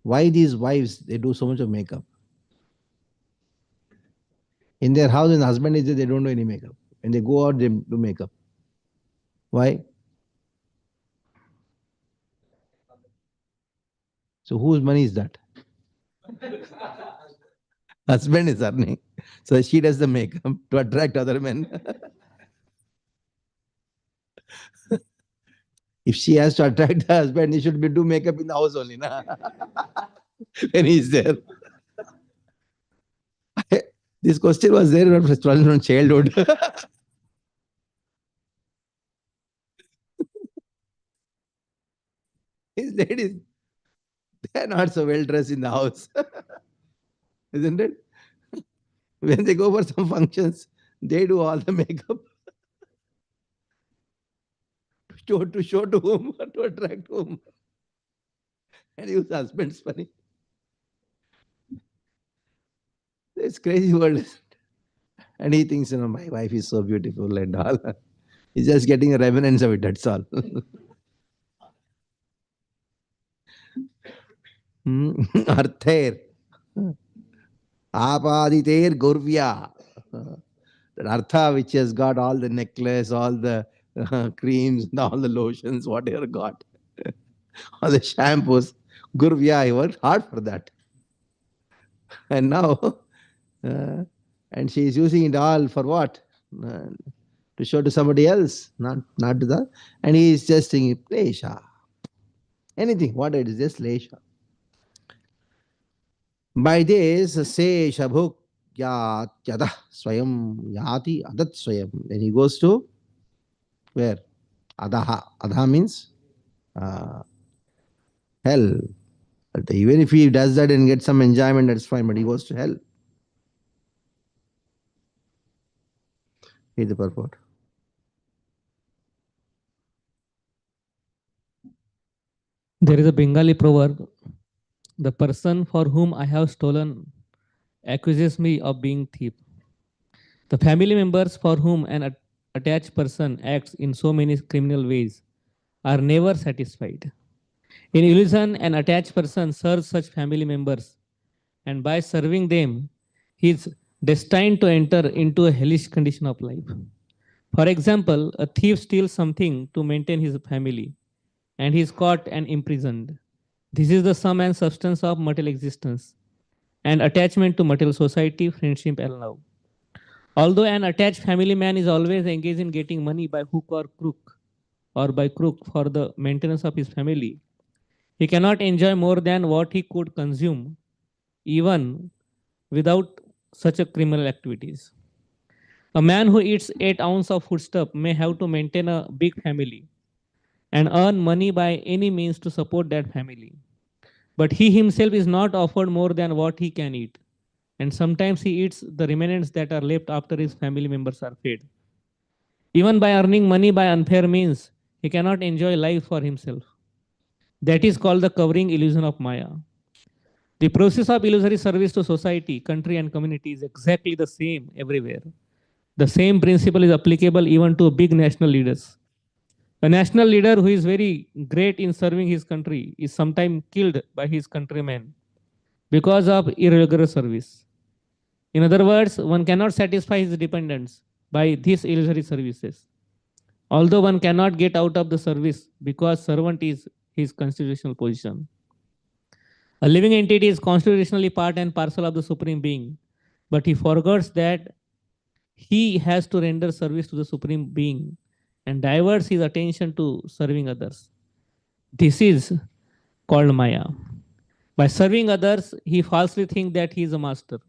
why these wives, they do so much of makeup. In their house, when the husband is there, they don't do any makeup. When they go out, they do makeup. Why? So whose money is that? Husband is earning. So she does the makeup to attract other men. If she has to attract the husband, he should do makeup in the house only, na? When he's there. This question was there from childhood. These ladies, they are not so well dressed in the house. Isn't it? When they go for some functions, they do all the makeup. To show to whom? To attract whom? And use husband's money. It's crazy world. And he thinks, my wife is so beautiful and all. He's just getting a remnants of it, that's all. Arthair. Apaditair gurvya. That artha which has got all the necklace, all the creams, all the lotions, whatever got. All the shampoos. Gurvya, he worked hard for that. And now, and she is using it all for what? To show to somebody else, not to that. And he is just thinking, Lesha. Anything, what it is, just Lesha. By this, say Shabhuk Yat Yadah Swayam Yati Adat Swayam. Then he goes to where? Adaha. Adaha means hell. But even if he does that and gets some enjoyment, that's fine, but he goes to hell. Read the purport. There is a Bengali proverb The person for whom I have stolen accuses me of being thief. The family members for whom an attached person acts in so many criminal ways are never satisfied. In illusion, an attached person serves such family members, and by serving them, he is destined to enter into a hellish condition of life. For example, a thief steals something to maintain his family, and he is caught and imprisoned. This is the sum and substance of material existence and attachment to material society, friendship, and love. Although an attached family man is always engaged in getting money by hook or by crook for the maintenance of his family, he cannot enjoy more than what he could consume, even without such a criminal activities. A man who eats 8 ounces of foodstuff may have to maintain a big family and earn money by any means to support that family. But he himself is not offered more than what he can eat, and sometimes he eats the remnants that are left after his family members are fed. Even by earning money by unfair means, he cannot enjoy life for himself. That is called the covering illusion of Maya. The process of illusory service to society, country, and community is exactly the same everywhere. The same principle is applicable even to big national leaders. A national leader who is very great in serving his country is sometimes killed by his countrymen because of irregular service. In other words, one cannot satisfy his dependents by these illusory services. Although one cannot get out of the service because servant is his constitutional position. A living entity is constitutionally part and parcel of the Supreme Being, but he forgets that he has to render service to the Supreme Being and diverts his attention to serving others. This is called Maya. By serving others, he falsely thinks that he is a master.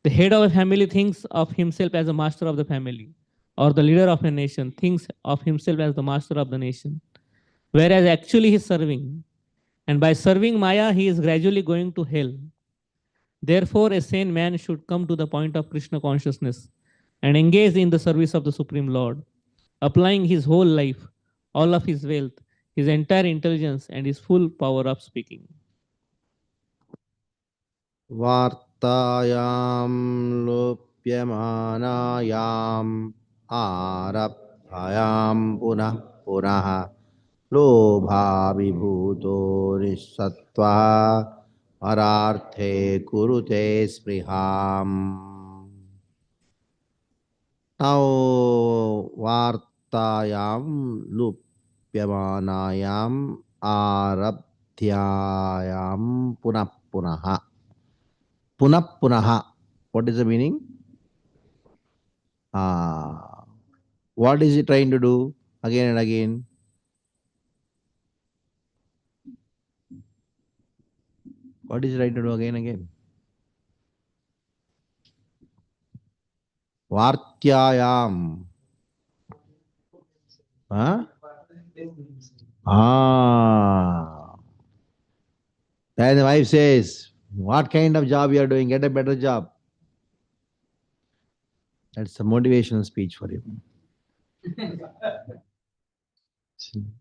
The head of a family thinks of himself as a master of the family, or the leader of a nation thinks of himself as the master of the nation, whereas actually he is serving. And by serving Maya, he is gradually going to hell. Therefore, a sane man should come to the point of Krishna consciousness and engage in the service of the Supreme Lord, applying his whole life, all of his wealth, his entire intelligence, and his full power of speaking. वार्तायां लोप्यमानायाम् आरब्धायां पुनः पुनः लोभाभिभूतो निःसत्त्वः परार्थे कुरुते स्पृहाम्. Now vartayam lupyamanayam arabdhyayam punah punaha. Punah punaha. What is the meaning? What is he trying to do again and again? What is he trying to do again and again? Vartyayam. Huh? Then the wife says, what kind of job you are doing? Get a better job. That's a motivational speech for him.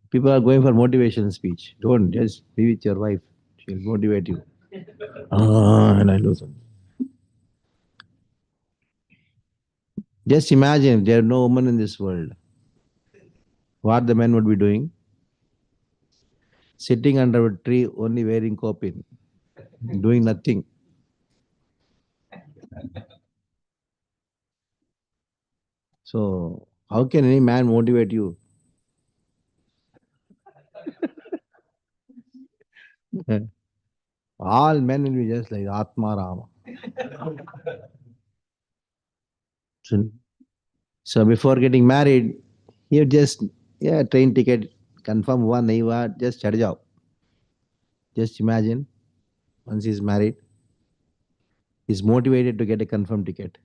People are going for motivational speech. Don't just be with your wife. She'll motivate you. And I lose. Just imagine if there are no women in this world. What the men would be doing? Sitting under a tree only wearing kopin, doing nothing. So how can any man motivate you? All men will be just like Atma Rama. So before getting married, you just, train ticket, confirm हुआ नहीं हुआ, just चढ़ जाओ. Just imagine, once he's married, he's motivated to get a confirmed ticket.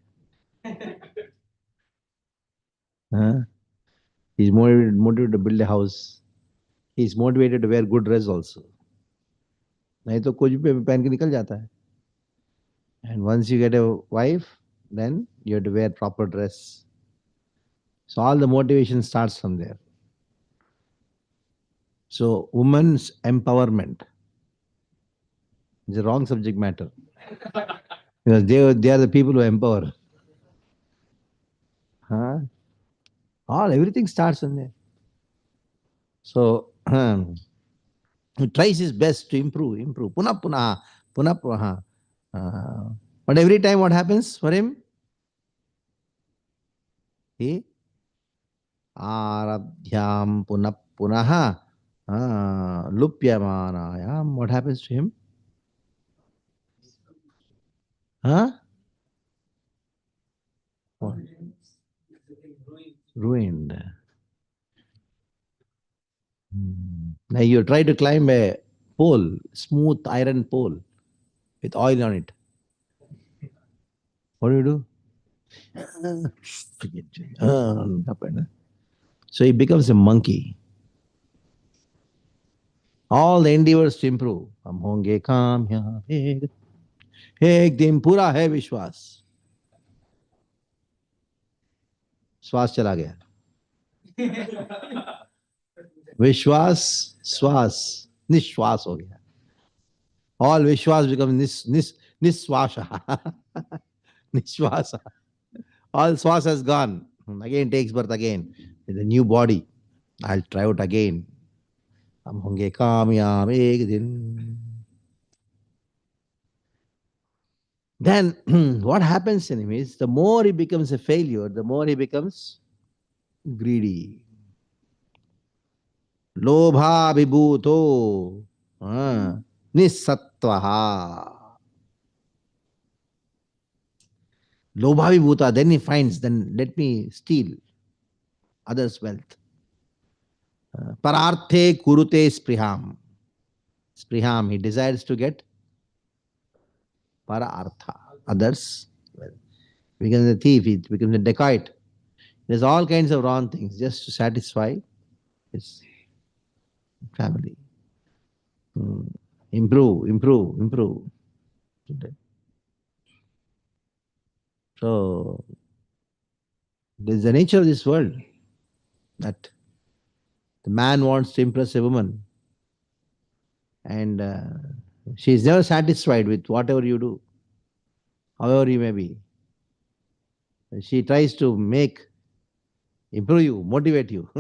He's motivated to build a house. He's motivated to wear good dress also. नहीं तो कुछ भी पहन के निकल जाता है. And once you get a wife, then you have to wear proper dress. So all the motivation starts from there. So women's empowerment. It's a wrong subject matter. Because they are the people who empower. Huh? Everything starts in there. So he tries his best to improve. Puna puna, puna puna. But every time what happens for him? He Arabhyam punaha lupyamanayam. What happens to him? Huh? What? Ruined. Now you try to climb a pole, smooth iron pole with oil on it. What do? Forget it. So he becomes a monkey. All the endeavors to improve. हम होंगे कामयाब एक दिन पूरा है विश्वास. श्वास चला गया. विश्वास श्वास निश्वास हो गया. All Vishwas becomes Niswasha. Nishwasa. All Swas has gone. Again takes birth again. With a new body. I'll try out again. हम होंगे कामयाब एक दिन. Then what happens in him is the more he becomes a failure, the more he becomes greedy. Lobha vibhuto nisattvaha. Lobha vibhuta, then he finds, then let me steal others' wealth. Pararthe kurute spriham. Spriham, he desires to get parartha, others' wealth. He becomes a thief, he becomes a dacoit. There's all kinds of wrong things just to satisfy his family. Improve. So, this is the nature of this world, that the man wants to impress a woman and she is never satisfied with whatever you do, however you may be. She tries to improve you, motivate you.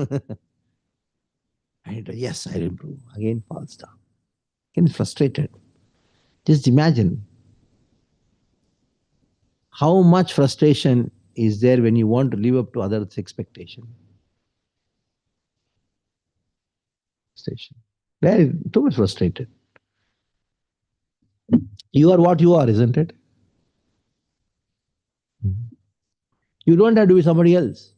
And yes, I'll improve. Again falls down. Again frustrated. Just imagine how much frustration is there when you want to live up to others' expectation. Frustration. Very too much frustrated. You are what you are, isn't it? You don't have to be somebody else.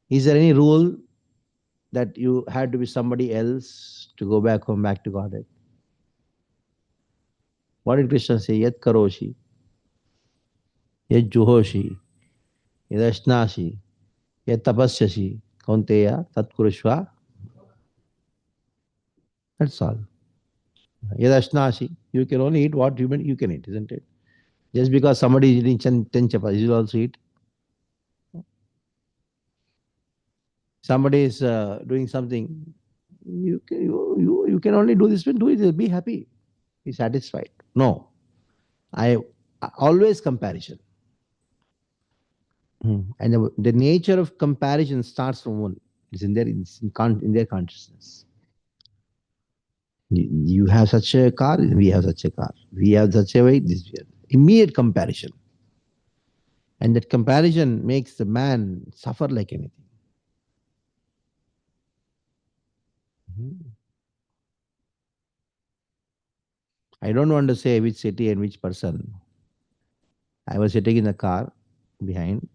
Is there any rule that you had to be somebody else to go back home, back to Godhead? What did Krishna say? Yat karoshi, yat juhoshi, yat ashnashi, yat tapasyashi, kaunteya, tat kurushva. That's all. Yat ashnashi, you can only eat what you can eat, isn't it? Just because somebody is eating 10 chapatis, you will also eat. Somebody is doing something, you can only do this one, do it, be happy, be satisfied. No. I always comparison. And the nature of comparison starts from one. It's in their consciousness. You have such a car, we have such a car. We have such a weight, this we have. Immediate comparison. And that comparison makes the man suffer like anything. I don't want to say which city and which person. I was sitting in the car behind.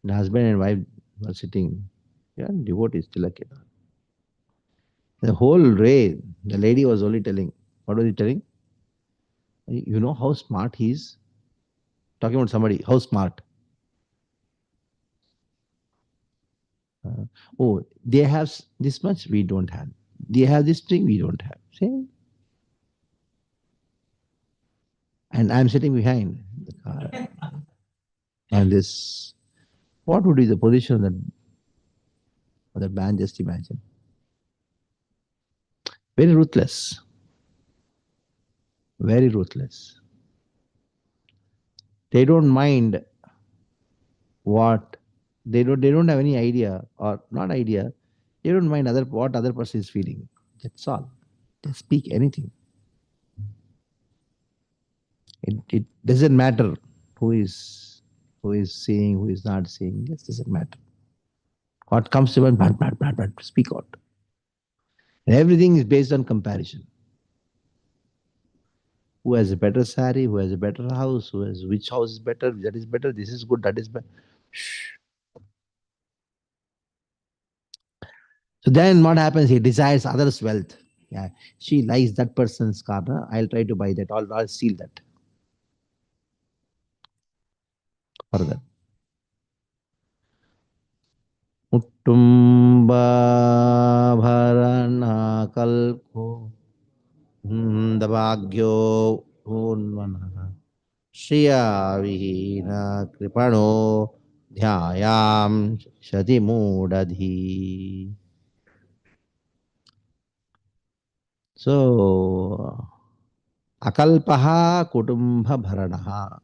The husband and wife were sitting. Yeah, devotees, Tilakita. The whole way, the lady was only telling. What was he telling? You know how smart he is? Talking about somebody, how smart. Oh, they have this much, we don't have. They have this thing, we don't have. See? And I'm sitting behind the car. And this, what would be the position of that man? Just imagine. Very ruthless. Very ruthless. They don't mind what they don't have any idea or not idea. They don't mind what other person is feeling. That's all. They speak anything. It doesn't matter who is seeing, who is not seeing. It doesn't matter. What comes to one, speak out. And everything is based on comparison. Who has a better sari, who has a better house, who has which house is better, that is better, this is good, that is better. So then what happens? He desires others' wealth. Yeah. She likes that person's car. Huh? I'll try to buy that. I'll steal that. Further. Uttumba bharana kalpo dabagyo unvana shriya vihina kripano dhyayam shati mudadhi. So, akalpaha kutumbha bharanaha.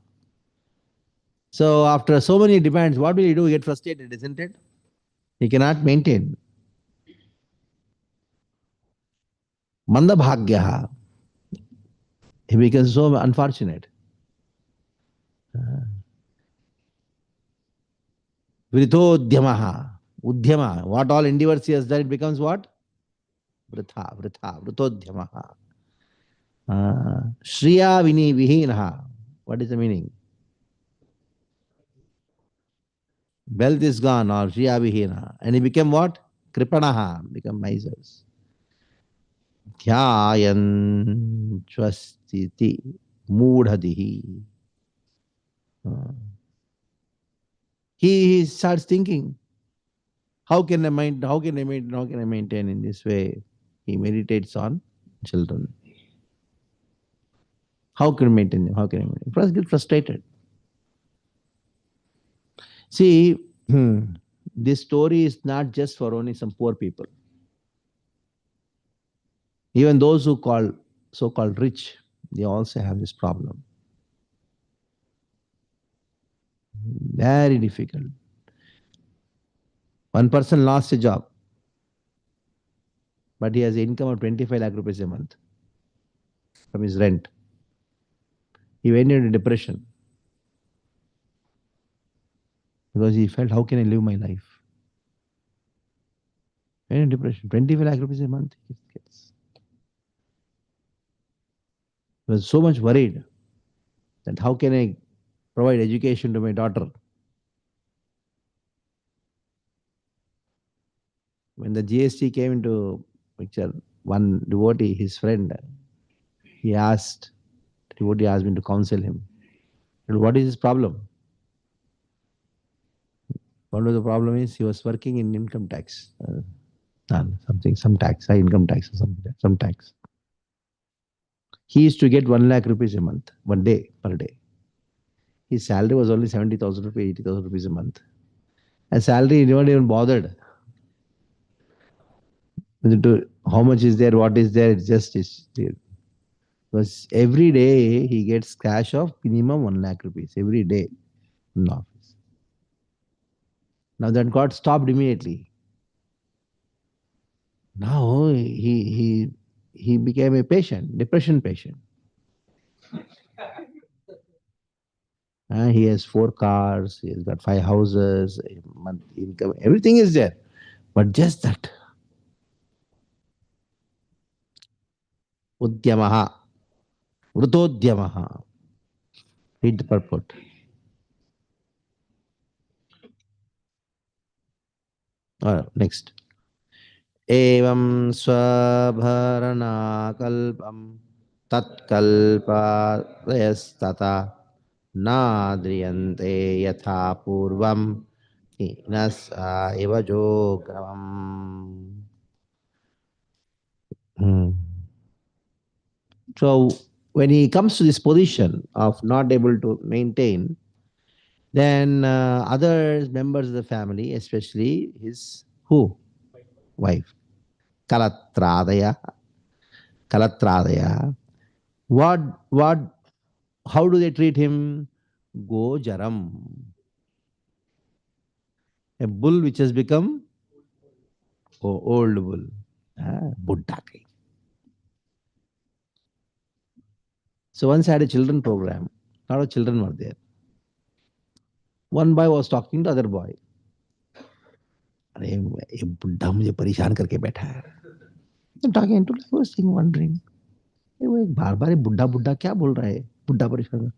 So, after so many demands, what will he do? He get frustrated, isn't it? He cannot maintain. Mandabhagyaha. He becomes so unfortunate. Vritodhyamaha. Udhyama. What all endeavors he has done, it becomes what? Vritodhyamaha. Shriya vihinaha. What is the meaning? Wealth is gone or Shriya vihinaha. And he became what? Kripanaha. Become misers. Dhyayan chvastiti mudhadihi. He starts thinking, how can I maintain in this way? He meditates on children. How can I maintain them? How can I maintain them? First get frustrated. See, this story is not just for only some poor people. Even those who so-called rich, they also have this problem. Very difficult. One person lost a job, but he has an income of 25 lakh rupees a month from his rent. He went into depression because he felt, how can I live my life? Went into depression. 25 lakh rupees a month he gets. He was so much worried that how can I provide education to my daughter? When the GST came into picture, one devotee, his friend, devotee asked me to counsel him. What is his problem? One of the problem is he was working in income tax. Some tax, high income tax or something, some tax. He used to get 1 lakh rupees a month, per day. His salary was only 70,000 rupees, 80,000 rupees a month. And salary, he never even bothered. How much is there, what is there, it just is there. Because every day he gets cash of minimum 1 lakh rupees, every day in the office. Now that got stopped immediately. Now he became a patient, depression patient. He has 4 cars, he has got 5 houses, a month income, everything is there. But just that. Udyamaha. Vrutodhyamaha. Read the purport. Next. Evam swabharanakalpam tatkalparayastata nadriyante yatha purvam hinasa eva jogravam. So when he comes to this position of not able to maintain, then other members of the family, especially his who? Wife. Kalatradaya. Kalatradaya. What, how do they treat him? Gojaram. A bull which has become old bull. Buddha. So once I had a children program. A lot of children were there. One boy was talking to other boy. अरे ये बुड्ढा मुझे परेशान करके बैठा है. Talking to, I was wondering. वो एक बार बार बुड्ढा बुड्ढा क्या बोल रहा है? बुड्ढा परेशान.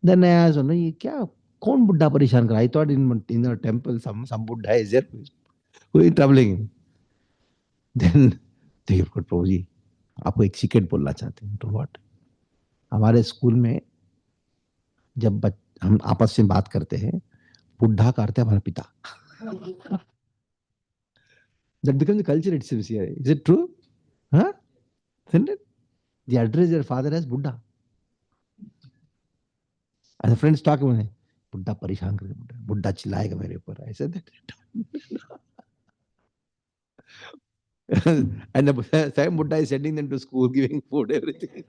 Then I asked, no, ये क्या कौन बुड्ढा परेशान कर? I thought in a temple some बुड्ढा is there who is troubling him. Then देखिए प्रभु जी आपको एक सीक्रेट बोलना चाहते हैं. तो व्हाट? हमारे स्कूल में जब हम आपस में बात करते हैं बुड्ढा का अर्थ है हमारा पिता. That becomes the culture itself here. Is it true? Huh? Isn't it? The address your father as Buddha. As a friends talk about Buddha परेशान करके बुड्ढा चिल्लाएगा मेरे ऊपर. I said that. And the same Buddha is sending them to school, giving food, everything.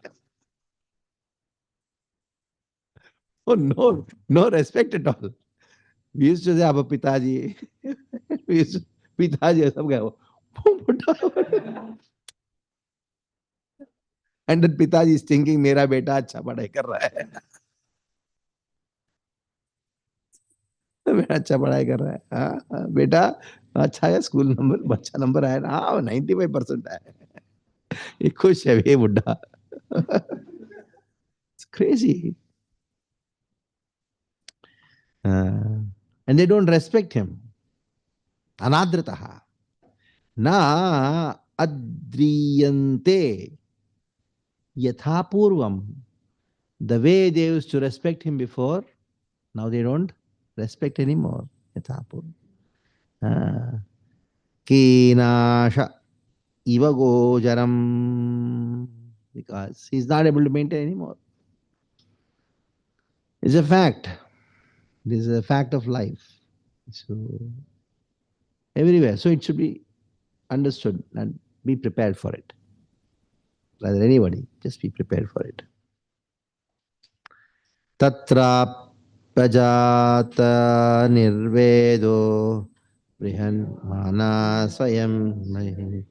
Oh no, no respect at all. We used to say, "Abba Pitaji." We used to, Pitaji, सब गए वो. And that Pitaji is thinking, मेरा बेटा अच्छा पढ़ाई कर रहा है. मेरा अच्छा पढ़ाई कर रहा है. हाँ बेटा अच्छा है स्कूल नंबर अच्छा नंबर आया ना. हाँ 95% आया. ये खुश है ये बुड्ढा. It's crazy. And they don't respect him. Anadrataha. Na adriyante yatha purvam. The way they used to respect him before, now they don't respect anymore. Yatha purvam. Kinasha iva gojaram. Because he's not able to maintain anymore. It's a fact. This is a fact of life. So everywhere. So it should be understood and be prepared for it. Rather anybody, just be prepared for it. Tatra pajata nirvedo brihan mana swayam mahi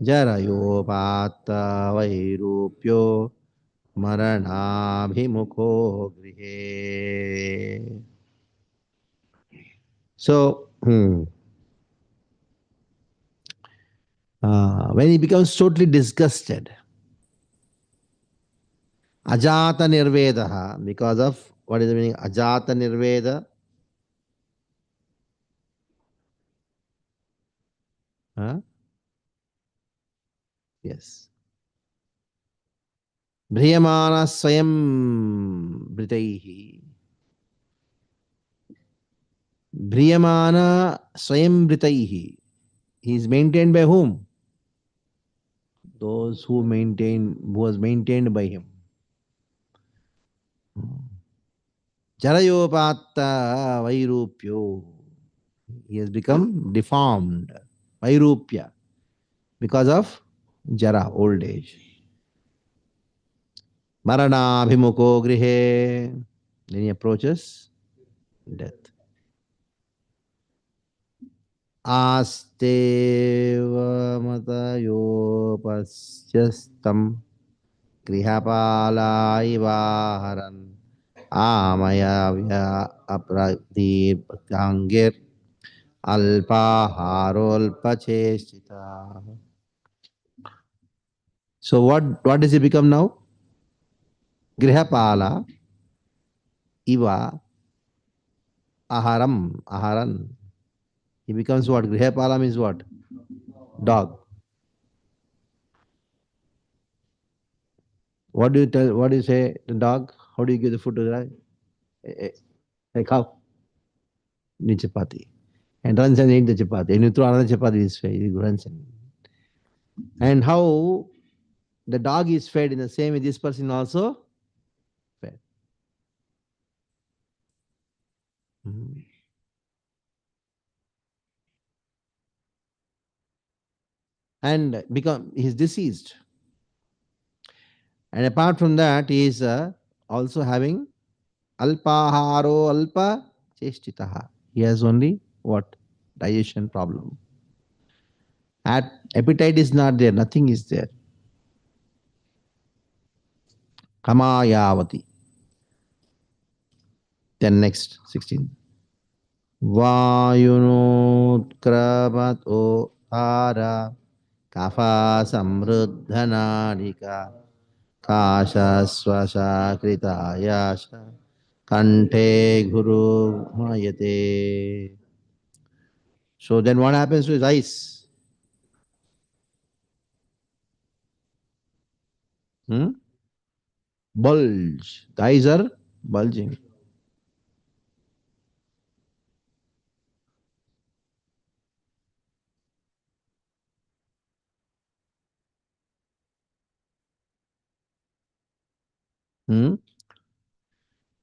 jarayo pata vairupyo maranabhimukho grihe. So, when he becomes totally disgusted, ajata nirvedaha, because of what is the meaning? Ajata nirveda. Yes. Briyamana swayam britaihi. Briyamana swayam britaihi. He is maintained by whom? Those who was maintained by him. Jarayopata vairupyo. He has become deformed. Vairupya. Because of jara, old age. Marana abhimuko grihe. Then he approaches death. Asteva matayopasyastam grihapala ivaharan amaya vya apradir gangir alpaharolpacheshita. So what does he become now? Grihapala iva aharan. He becomes what? Grihapala means what? Dog. What do you tell? What do you say? The dog? How do you give the food to the dog? Hey, cow. Need chapati. And runs and eat the chapati. And you throw another chapati this way. He runs and. And how the dog is fed in the same way this person also fed. And he's deceased. And apart from that, he is also having alpaharo alpa chestitaha. He has only what? Digestion problem. Appetite is not there, nothing is there. Kamayavati. Then next, 16. Vayunotkramato hara kafa samruddhanadika kasha swasha kritayasha kante guru mayate. So then what happens to his eyes? Bulge. The eyes are bulging.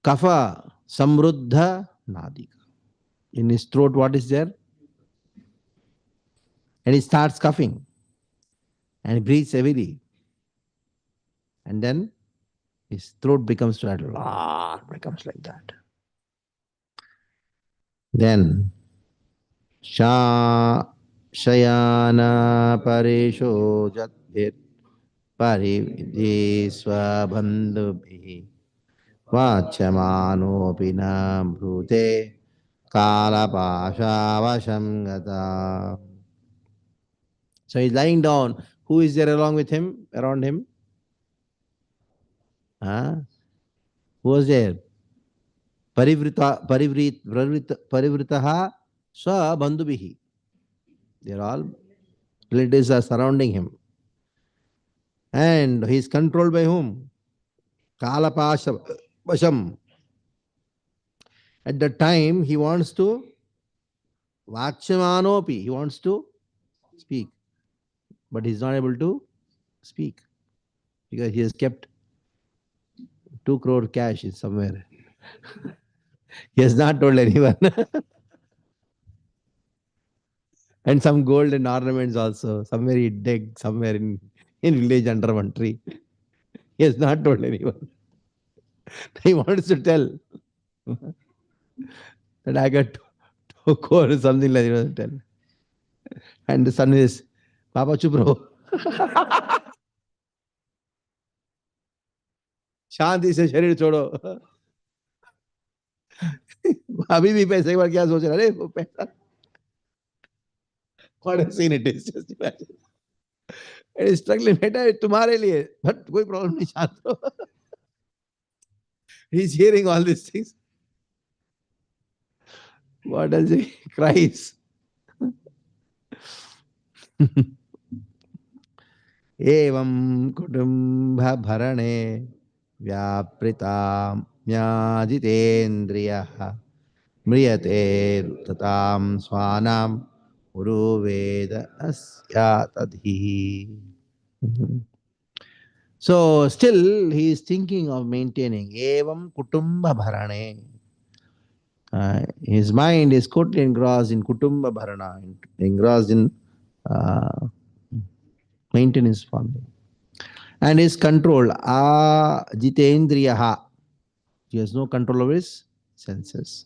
Kapha samruddha nadika. In his throat, what is there? And he starts coughing. And he breathes heavily. And then his throat becomes to that, becomes like that. Then Shayana Parisho Jadhir Parividhi Swabandhubhi Vachamano Pinam Brute Kalapashavasham Gata. So he's lying down. Who is there along with him, around him? Who was there? Parivritaha Swabandhubihi. They're all relatives are surrounding him. And he is controlled by whom? Kalapashavasham. At the time, he wants to Vachamanopi. He wants to speak. But he's not able to speak. Because he has kept 2 crore cash in somewhere. He has not told anyone. And some gold and ornaments also. Somewhere he dug, somewhere in village under one tree. He has not told anyone. He wants to tell that I got 2 crore or something like that. Tell. And the son is, Papa Chupro. शांति से शरीर छोड़ो. अभी भी पैसे के बारे क्या सोच रहा है? वो पैसा. What a scene it is. Just imagine. It is struggling. बेटा तुम्हारे लिए. But कोई problem नहीं, शांत रहो. He's hearing all these things. What does he cries? Evam kutumbha bharane vyapritam nyajitendriyaha mriyate tatam swanam uruveda asya tadhi. So still he is thinking of maintaining evam kutumba bharane. His mind is totally engrossed in kutumba bharana, engrossed in maintenance family. And is controlled. Jitendriyaha. He has no control over his senses.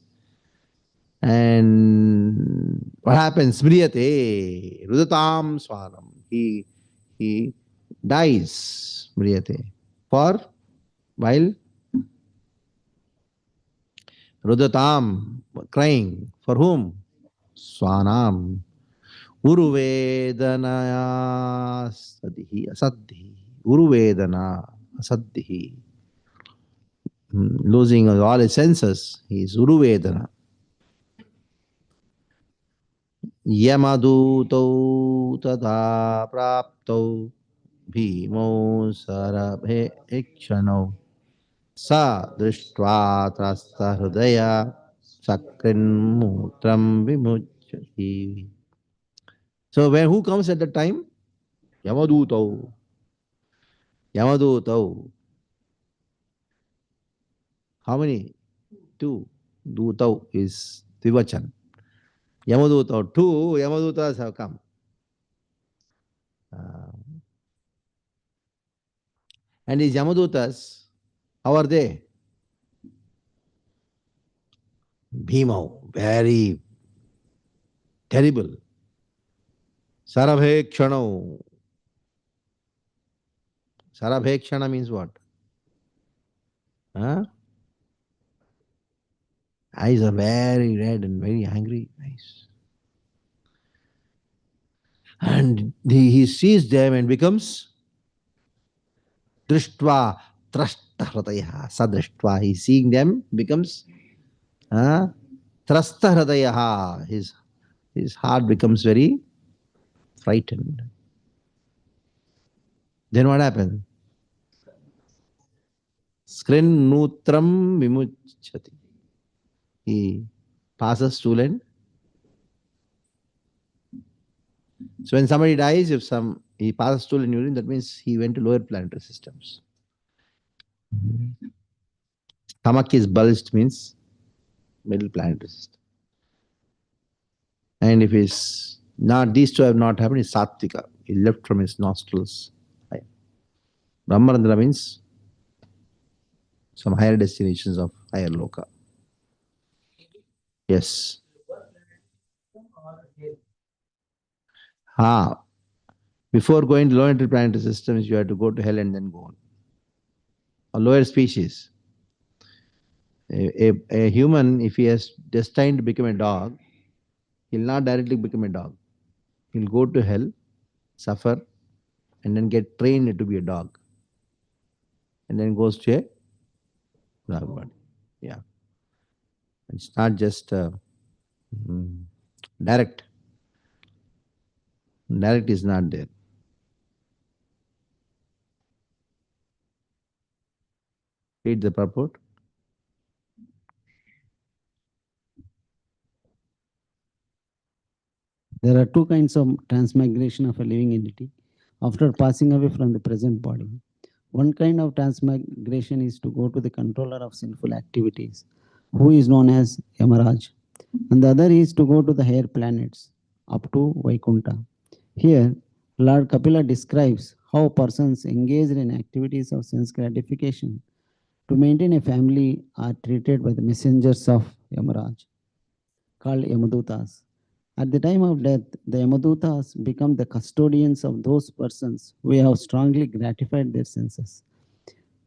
And what happens? Smriyate. Rudatam swanam. He dies. Smriyate. For while Rudatam, crying. For whom? Swanam. Uruvedanaya sadhi. Asadhi. Uruvedana. Asadhi. Losing all his senses. He is Uruvedana. Yamadutau tada praptau bhimo sarabhe ikshano sa drishtva trasta hridaya sakrin mutram vimujjati. So who comes at the time? Yamadutau. Yamadutau. How many? 2. Dutau is Divachan. Yamadutau. 2 Yamadutas have come. And these Yamadutas, how are they? Bhimau, very terrible. Sarabhe Kshano. Sarabhe Kshana means what? Huh? Eyes are very red and very angry. Nice. And he sees them and becomes Drishtva Trashta Hradaya. Sadrishtva. He's seeing them, becomes Trasta Hradaya. His heart becomes very frightened. Then what happens? Skrin Nutram Vimuchati. He passes stool and so when somebody dies, if he passes stool and urine, that means he went to lower planetary systems. Stomach is bulged means middle planetary system. And if it's not, these two have not happened, it's Sattvika. He left from his nostrils. Brahmarandra means some higher destinations of higher loka. Yes. Before going to lower planetary systems, you have to go to hell and then go on. A lower species. A human, if he has destined to become a dog, he'll not directly become a dog. He'll go to hell, suffer, and then get trained to be a dog. And then goes to a dog body. Yeah. It's not just direct. Direct is not there. Read the purport. There are two kinds of transmigration of a living entity after passing away from the present body. One kind of transmigration is to go to the controller of sinful activities, who is known as Yamaraj, and the other is to go to the higher planets, up to Vaikuntha. Here, Lord Kapila describes how persons engaged in activities of sense gratification to maintain a family are treated by the messengers of Yamaraj, called Yamadutas. At the time of death, the Yamadutas become the custodians of those persons who have strongly gratified their senses.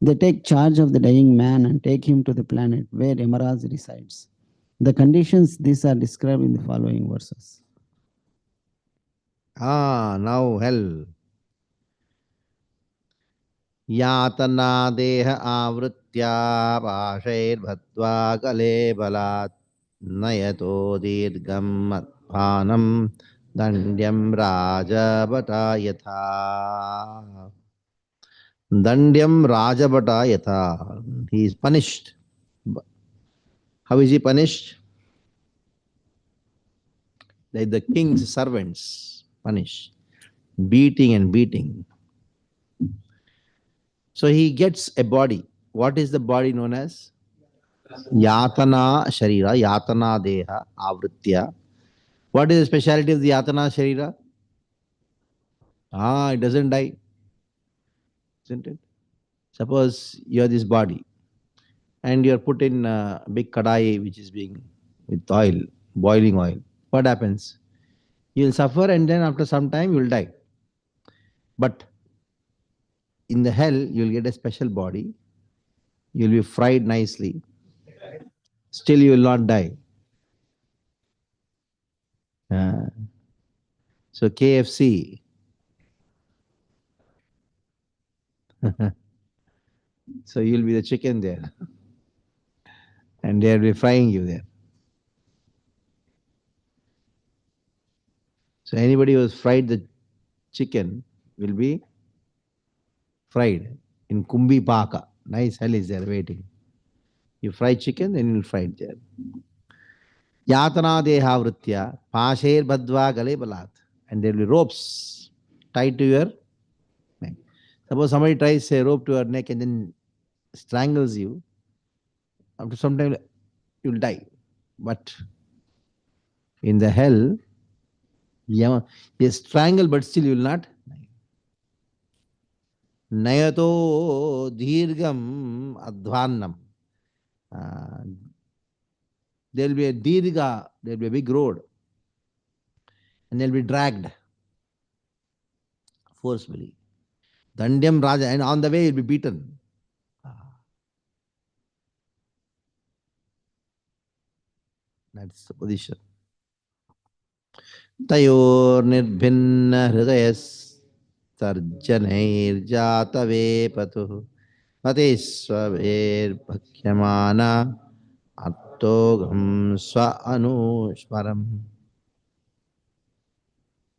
They take charge of the dying man and take him to the planet where Yamaraj resides. The conditions these are described in the following verses. Now hell. Yatana deha avritya pashair bhatva kale balat nayato dirgam matpanam dandyam rajabata yatha. Dandyam rajabata yatha. He is punished. How is he punished? Like the king's servants punish. Beating and beating. So he gets a body. What is the body known as? Yatana Sharira, Yatana Deha, Avritya. What is the speciality of the Yatana Sharira? It doesn't die. Isn't it? Suppose you have this body and you are put in a big kadai which is being with oil, boiling oil. What happens? You will suffer and then after some time you will die. But in the hell, you will get a special body. You will be fried nicely. Still, you will not die. So KFC. So you'll be the chicken there. And they'll be frying you there. So anybody who has fried the chicken will be fried in Kumbi Paka. Nice hell is there waiting. You fry chicken, then you'll fry it there. Yatana deha vritya pasher badva gale balat. And there will be ropes tied to your neck. Suppose somebody tries a rope to your neck and then strangles you. After some time, you'll die. But in the hell, you strangle, but still you will not die. Nayato dirgam advanam. Uh, there will be a dirga, there will be a big road, and they'll be dragged forcefully. Dandyam Raja, and on the way you'll be beaten. That's the position. Tayor nirbhinna hridayas tarjanair jatave patu patesvaver bhakyamana attogam swa anushmaram.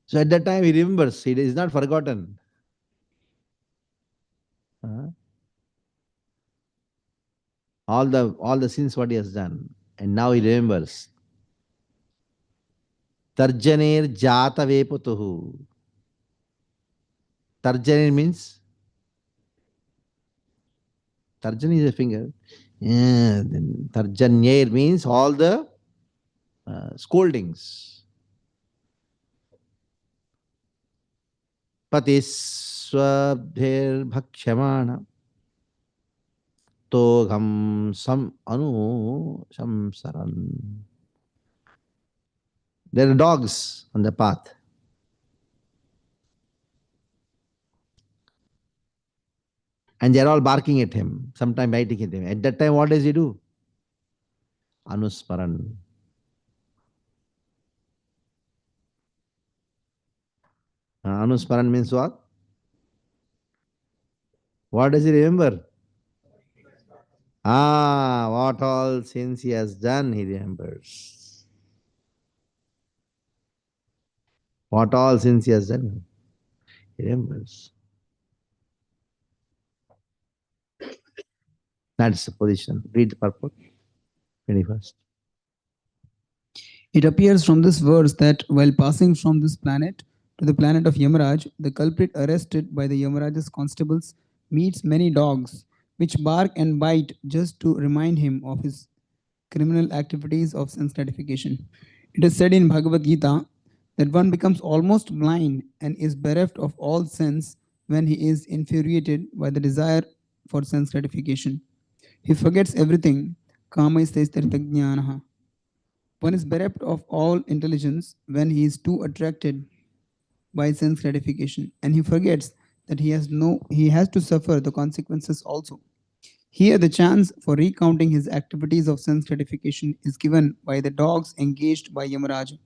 So at that time he remembers, he is not forgotten. All the sins what he has done. And now he remembers. Tarjaner jata veputuhu. Tarjaner means, Tarjan is a finger. Yeah, then Tarjanyer means all the scoldings. Patiswabdher bhakshamana. Togham sam anu samsaran. There are dogs on the path. And they are all barking at him, sometimes biting at him. At that time, what does he do? Anusmaran. Anusmaran means what? What does he remember? What all sins he has done, he remembers. What all sins he has done, he remembers. That's the position. Read the purport. 21st. It appears from this verse that while passing from this planet to the planet of Yamaraj, the culprit arrested by the Yamaraj's constables meets many dogs, which bark and bite just to remind him of his criminal activities of sense gratification. It is said in Bhagavad Gita that one becomes almost blind and is bereft of all sense when he is infuriated by the desire for sense gratification. He forgets everything. Kama jnanaha. One is bereft of all intelligence when he is too attracted by sense gratification, and he forgets that he has to suffer the consequences also. Here the chance for recounting his activities of sense gratification is given by the dogs engaged by Yamaraj.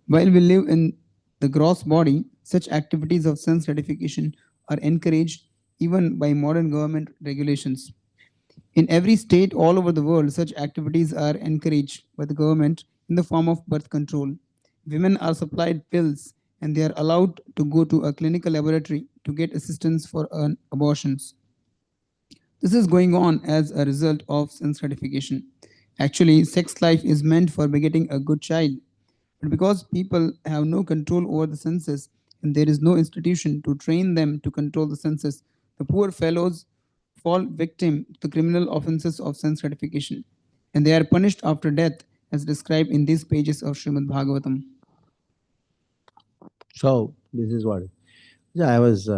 While we live in the gross body, such activities of sense gratification are encouraged even by modern government regulations. In every state all over the world, such activities are encouraged by the government in the form of birth control. Women are supplied pills and they are allowed to go to a clinical laboratory to get assistance for abortions. This is going on as a result of sense gratification. Actually, sex life is meant for begetting a good child. But because people have no control over the senses and there is no institution to train them to control the senses, the poor fellows fall victim to the criminal offenses of sense gratification, and they are punished after death, as described in these pages of Srimad Bhagavatam. So, this is what. Yeah, I was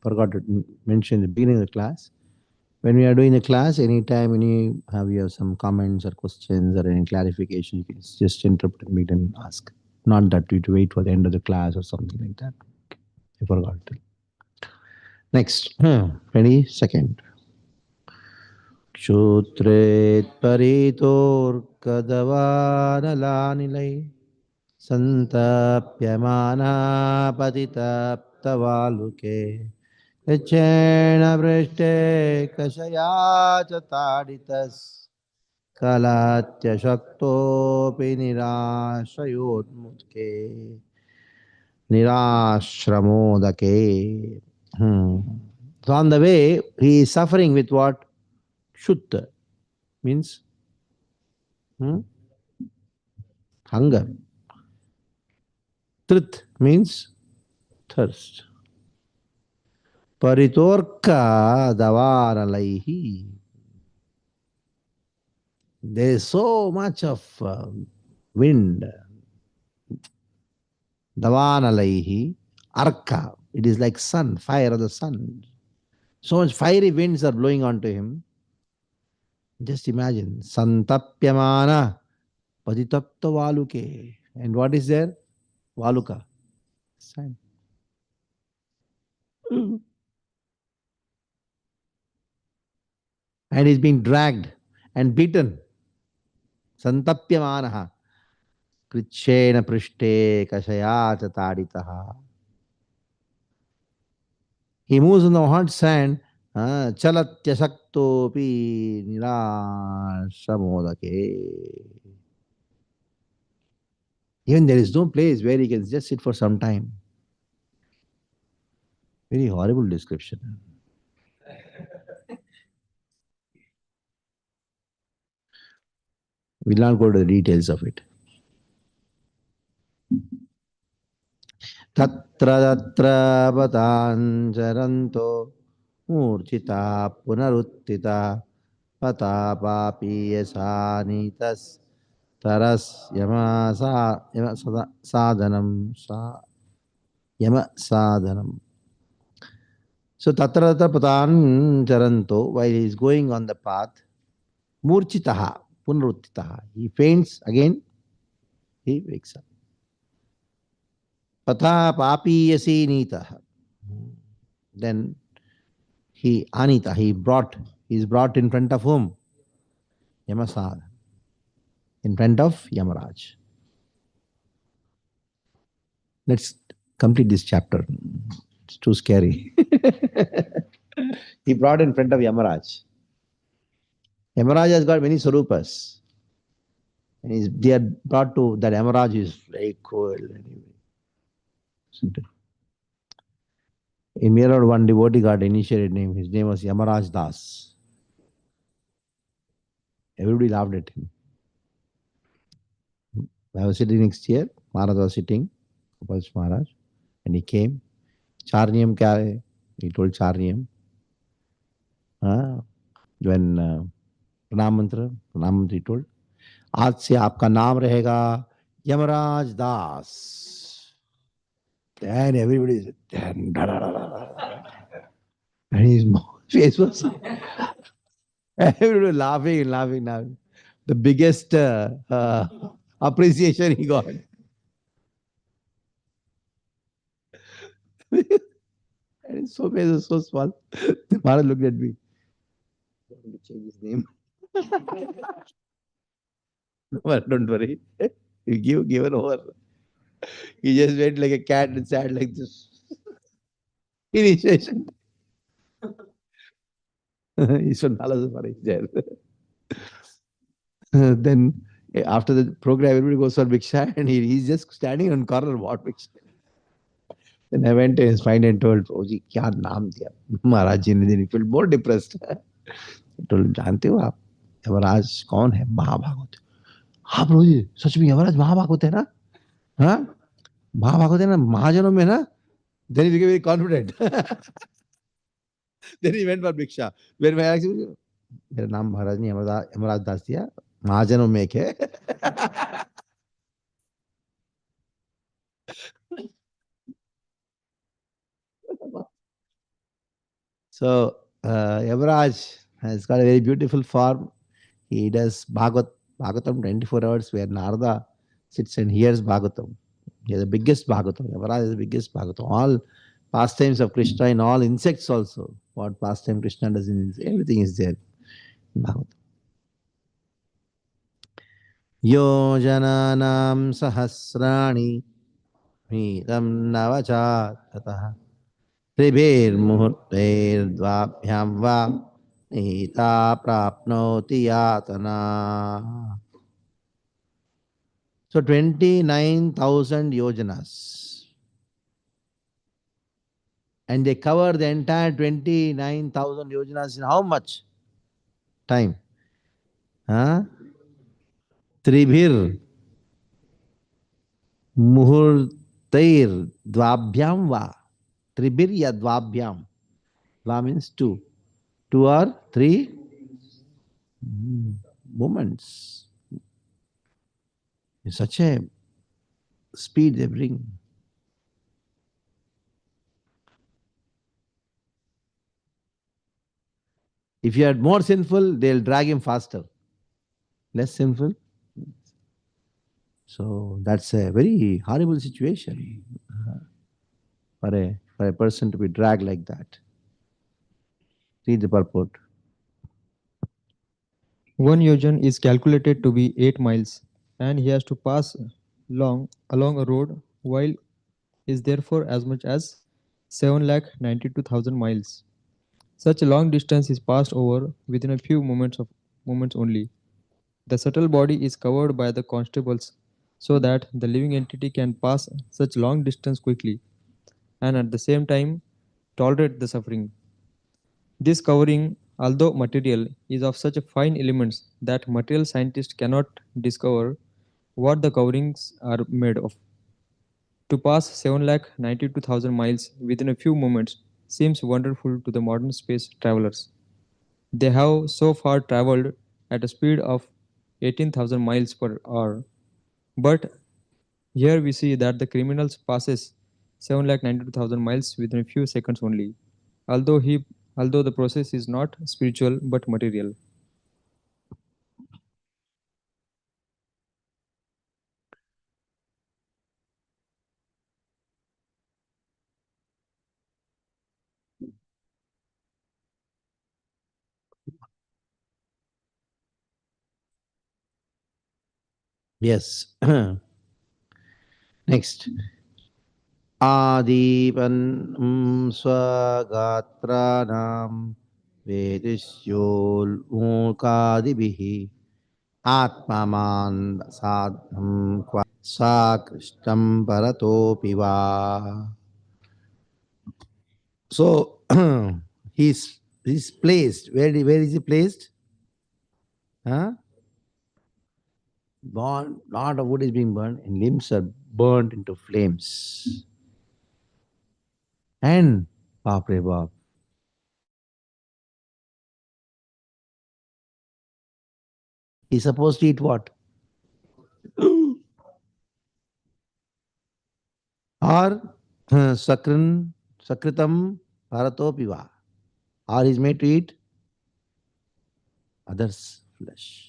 forgot to mention in the beginning of the class. When we are doing the class, anytime when you have some comments or questions or any clarification, you can just interrupt me and ask. Not that you to wait for the end of the class or something like that. I forgot. Next, 22nd. Kshutret paritor kadavanalai santapyamana patitaptavaluke Yachena vrishte kashaya chataditas kalatya shaktopi nirashayodmutke nirashramodake. So on the way, he is suffering with what? Shutta means hunger. Trit means thirst. Paritorka davaralaihi. There is so much of wind. Davanalaihi. Arka. It is like sun, fire of the sun. So much fiery winds are blowing onto him. Just imagine. Santapyamana paditapta valuke. And what is there? Valuka. Sand. And he's being dragged and beaten. Santapyamanaha. Krichena prishte kashayata taditaha. He moves on the hot sand. Chalatyasaktopi nirashamodake. Even there is no place where he can just sit for some time. Very horrible description. We'll not go to the details of it. Tatra tatra patancharanto murchita punaruttita patapapi yasanitas taras yama sadhanam yama sadhanam. So tatra tatra patancharanto, while he is going on the path, murchitaha punaruttitaha, he faints again, he wakes up. Patha papiyasi nita. Then he is brought in front of whom? Yamasad. In front of Yamaraj. Let's complete this chapter. It's too scary. He brought in front of Yamaraj. Yamaraj has got many Sarupas. And they are brought to that Yamaraj is very cruel. In Mirror, one devotee got initiated name. His name was Yamaraj Das. Everybody laughed at him. I was sitting next year. Maharaj was sitting. Maharaj. And he came. Charniyam kya hai? He told Charniyam. When Pranam Mantra he told. आज से आपका नाम रहेगा Yamaraj Das. And everybody said, and his face was everybody was laughing. The biggest appreciation he got. And his face was so small. The Maharaj looked at me. I'm going to change his name. No, don't worry. You give it over. He just went like a cat and sat like this. Initiation. Ishwar is there. Then after the program, everybody goes for Bhiksha and he's just standing on corner, what Bhiksha? Then I went to his spine and told, Oji, kya naam diya? Maharaj ji ne felt more depressed. I told, जानते हो आप यमराज कौन है? महाभागवत. हाँ प्रभु जी, सच में यमराज महाभागवत है ना? हाँ? महाभागवत है ना? महाजनों में ना? Then he became very confident. Then he went for Bhiksha. When I asked him, मेरा नाम महाराज ने यमराज दास दिया, महाजनों में एक है. So, Yamaraj has got a very beautiful form. He does Bhagavatam 24 hours where Narada sits and hears Bhagavatam. He is the biggest Bhagavatam. Yamaraj is the biggest Bhagavatam. All pastimes of Krishna in all insects also. What pastime Krishna does in everything is there in Bhagavatam. Yojananam sahasrani Hridam navachatataha Tribhir muhurter dvabhyam va Nihita prapnoti yatana. So 29,000 yojanas. And they cover the entire 29,000 yojanas in how much time? Tribhir muhurtair dvabhyam va. Tribhir ya dvabhyam. Va means two. Two or three moments. In such a speed they bring. If you are more sinful, they'll drag him faster. Less sinful. So that's a very horrible situation for a person to be dragged like that. Read the purport. One yojan is calculated to be 8 miles, and he has to pass along a road while is therefore as much as 7,92,000 miles. Such a long distance is passed over within a few moments only. The subtle body is covered by the constables so that the living entity can pass such long distance quickly and at the same time tolerate the suffering. This covering, although material, is of such a fine elements that material scientists cannot discover what the coverings are made of. To pass 7,92,000 miles within a few moments seems wonderful to the modern space travelers. They have so far traveled at a speed of 18,000 miles per hour. But here we see that the criminals passes 7,92,000 miles within a few seconds only. Although he although the process is not spiritual but material. Yes. Next. Adipan swagatra Vedisyol Mukadibihi Atmaman Sadham Sakrishtam Paratopiva. So he's placed. Where is he placed? Huh? Born, lot of wood is being burned, and limbs are burnt into flames. And Baap re Baap. He's supposed to eat what? Or sakritam bharatopiva. Or he's made to eat others' flesh.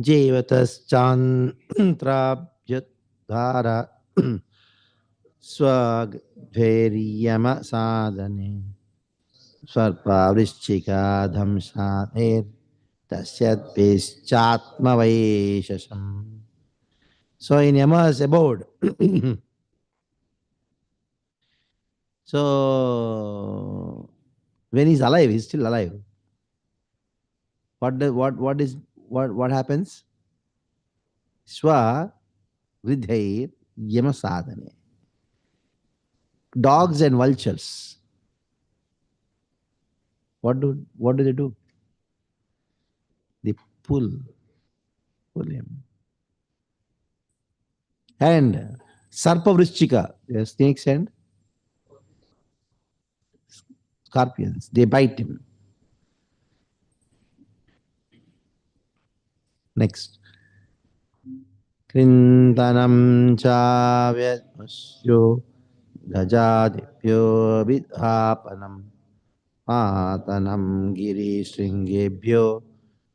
Jevatas chantrabhyadhara swagdhairyama sadhane svarpa vrishchika dhamsader tasyat peschatma vaishasam. So in Yama's abode, so when he's alive, he's still alive. What happens? Swa Ridhair Yama Sadhane. Dogs and vultures. What do they do? They pull him. And Sarpa Vrishchika, the snakes and scorpions, they bite him. Next. Krintanam chavyasyo gajadipyo vidhapanam patanam giri shringebhyo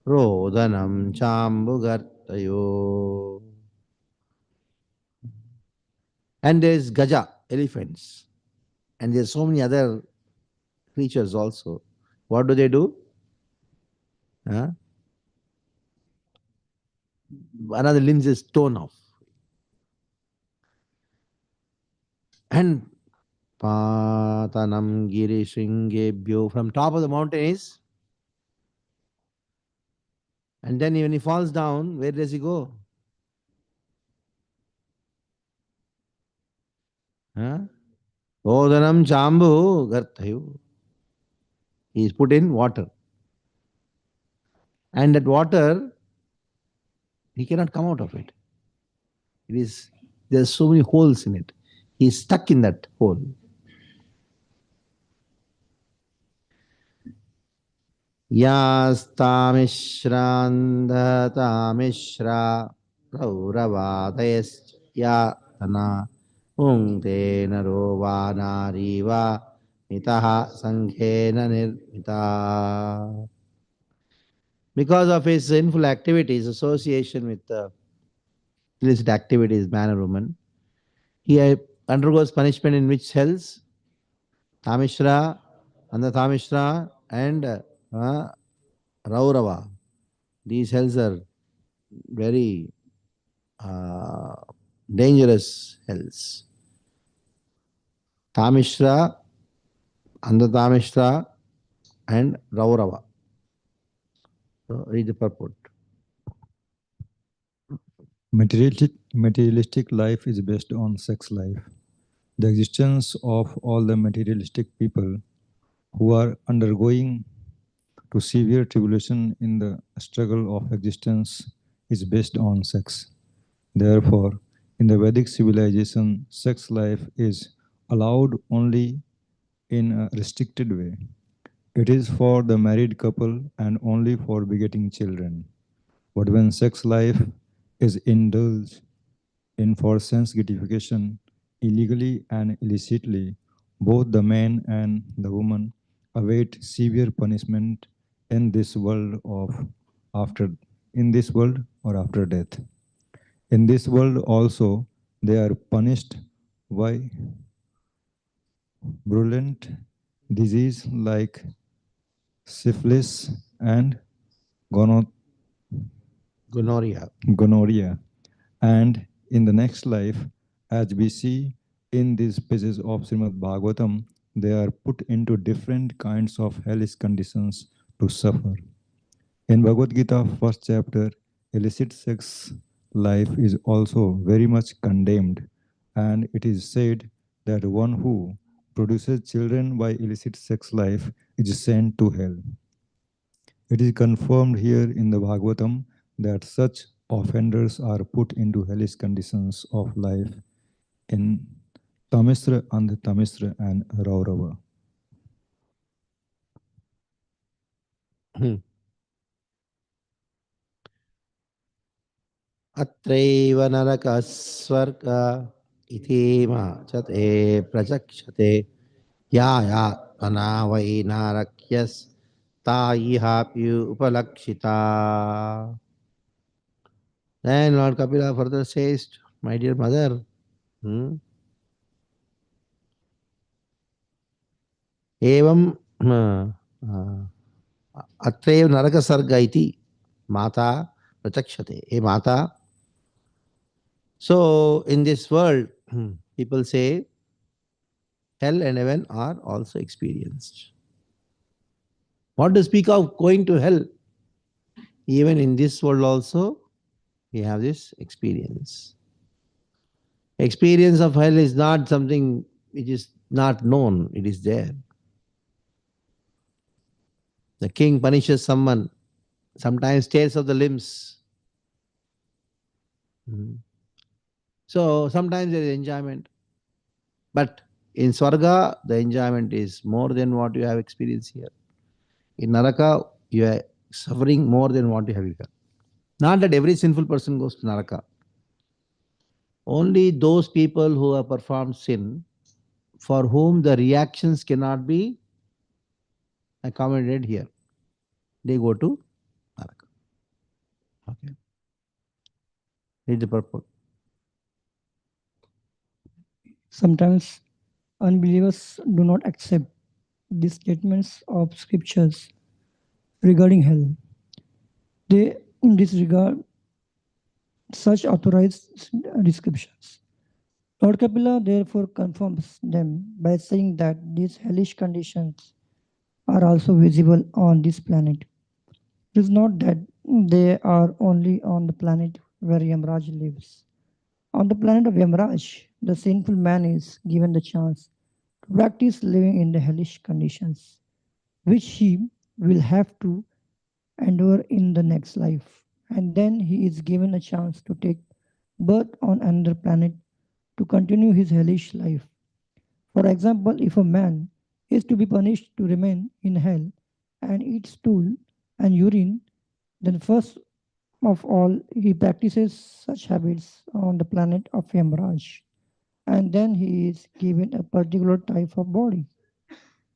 rodanam chambugartayo. And there's gaja, elephants. And there's so many other creatures also. What do they do? Huh? Another limbs is torn off. And Patanam Giri Shringebhyo, from top of the mountain is. And then when he falls down, where does he go? Huh? Odanam Chambu Garthayu. He is put in water. And that water, he cannot come out of it. There's so many holes in it. He is stuck in that hole. Yastamishra Kauravadayas Yatana Ungte Naro Vanariva mitaha sankhena nirmita. Because of his sinful activities, association with illicit activities, man or woman, he undergoes punishment in which hells? Tamishra, Tamishra, and Raurava. These hells are very uh, dangerous hells. Tamishra, Tamishra, and Raurava. So read the purport. Materialistic life is based on sex life. The existence of all the materialistic people who are undergoing to severe tribulation in the struggle of existence is based on sex. Therefore, in the Vedic civilization, sex life is allowed only in a restricted way. It is for the married couple and only for begetting children. But when sex life is indulged in for sense gratification, illegally and illicitly, both the man and the woman await severe punishment in this world of after in this world or after death. In this world also they are punished by virulent disease like syphilis and gono- gonorrhea. And in the next life, as we see in these pages of Srimad Bhagavatam, they are put into different kinds of hellish conditions to suffer. In Bhagavad Gita, first chapter, illicit sex life is also very much condemned, and it is said that one who produces children by illicit sex life is sent to hell. It is confirmed here in the Bhagavatam that such offenders are put into hellish conditions of life in Tamisra, Tamisra and Raurava. अत्रैव नरकः स्वर्ग इतीमा च ते प्रचक्षते या यात्मना वै नारक्यस्तायिहाप्युपलक्षिता. Then Lord Kapila further says, my dear mother, evam अत्रैव नरक सर्ग इति माता प्रचक्षते. Hey Mata, so in this world, people say hell and heaven are also experienced. What to speak of going to hell? Even in this world also, we have this experience. Experience of hell is not something which is not known, it is there. The king punishes someone, sometimes tears off the limbs. So sometimes there is enjoyment. But in Swarga, the enjoyment is more than what you have experienced here. In Naraka, you are suffering more than what you have here. Not that every sinful person goes to Naraka. Only those people who have performed sin, for whom the reactions cannot be accommodated here, they go to Naraka. Okay. Read the purport. Sometimes unbelievers do not accept the statements of scriptures regarding hell. They disregard such authorized descriptions. Lord Kapila therefore confirms them by saying that these hellish conditions are also visible on this planet. It is not that they are only on the planet where Yamaraj lives. On the planet of Yamaraj, the sinful man is given the chance to practice living in the hellish conditions, which he will have to endure in the next life. And then he is given a chance to take birth on another planet to continue his hellish life. For example, if a man is to be punished to remain in hell and eat stool and urine, then first of all he practices such habits on the planet of Yamaraj, and then he is given a particular type of body.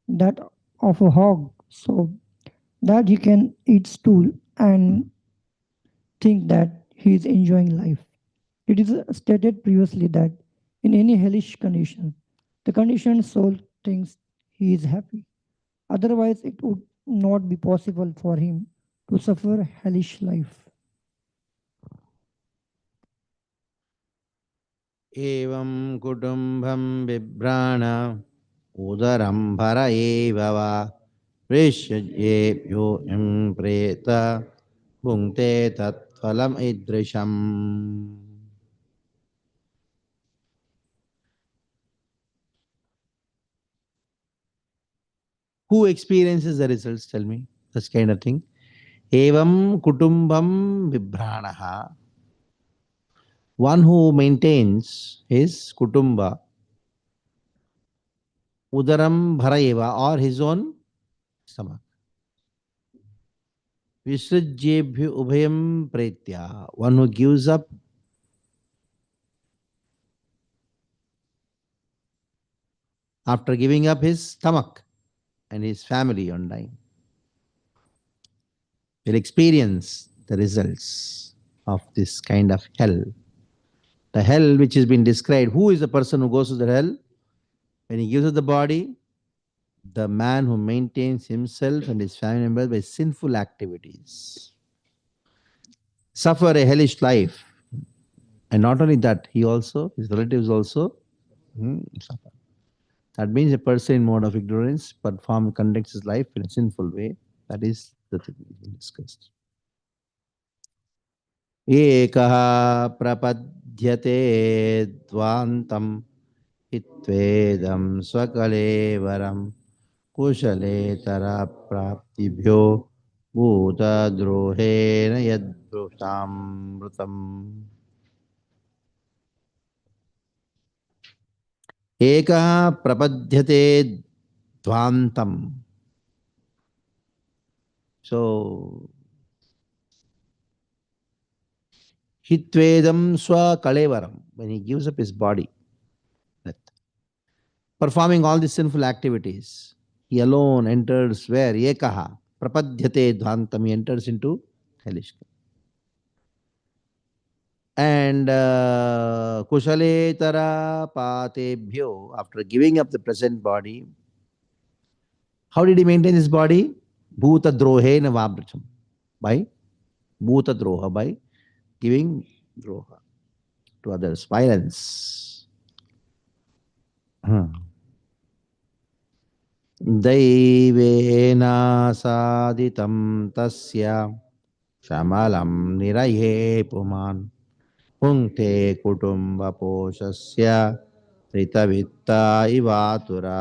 that of a hog, so that he can eat stool and think that he is enjoying life. It is stated previously that in any hellish condition, the conditioned soul thinks he is happy. Otherwise, it would not be possible for him to suffer hellish life. एवं कुटुम्बं बिभ्राण उदरं भर एव वा पृष्ठेभ्यो प्रेत भुङ्क्ते तत्फलम् ईदृशम्. Who experiences the results? Tell me. This kind of thing. Evam kutumbam vibhranaha. One who maintains his kutumba, udaram bharayeva, or his own stomach. Visrajyebhyo ubhayam pretya. One who gives up after giving up his stomach and his family on dying will experience the results of this kind of hell. The hell which has been described. Who is the person who goes to the hell? When he gives up the body, the man who maintains himself and his family members by sinful activities suffer a hellish life. And not only that, he also, his relatives also suffer. That means a person in mode of ignorance conducts his life in a sinful way. That is the thing we discussed. Ekaha prapadyate dvantam hitvedam swakalevaram कुशलेतर प्राप्तिभ्यो भूतद्रोहेण यद्वृतामृतम्. एकः प्रपद्यते ध्वान्तं. So hitvedam swakalevaram, when he gives up his body, performing all these sinful activities, he alone enters where? Ekaha prapadyate dhvantam, he enters into hellish. And kushaletara patebhyo, after giving up the present body, how did he maintain his body? Bhuta drohena vabracham, by bhuta droha, by giving droha to others, violence. Daivena saditam tasya shamalam niraye puman punkte kutumba poshasya tritavitta ivatura.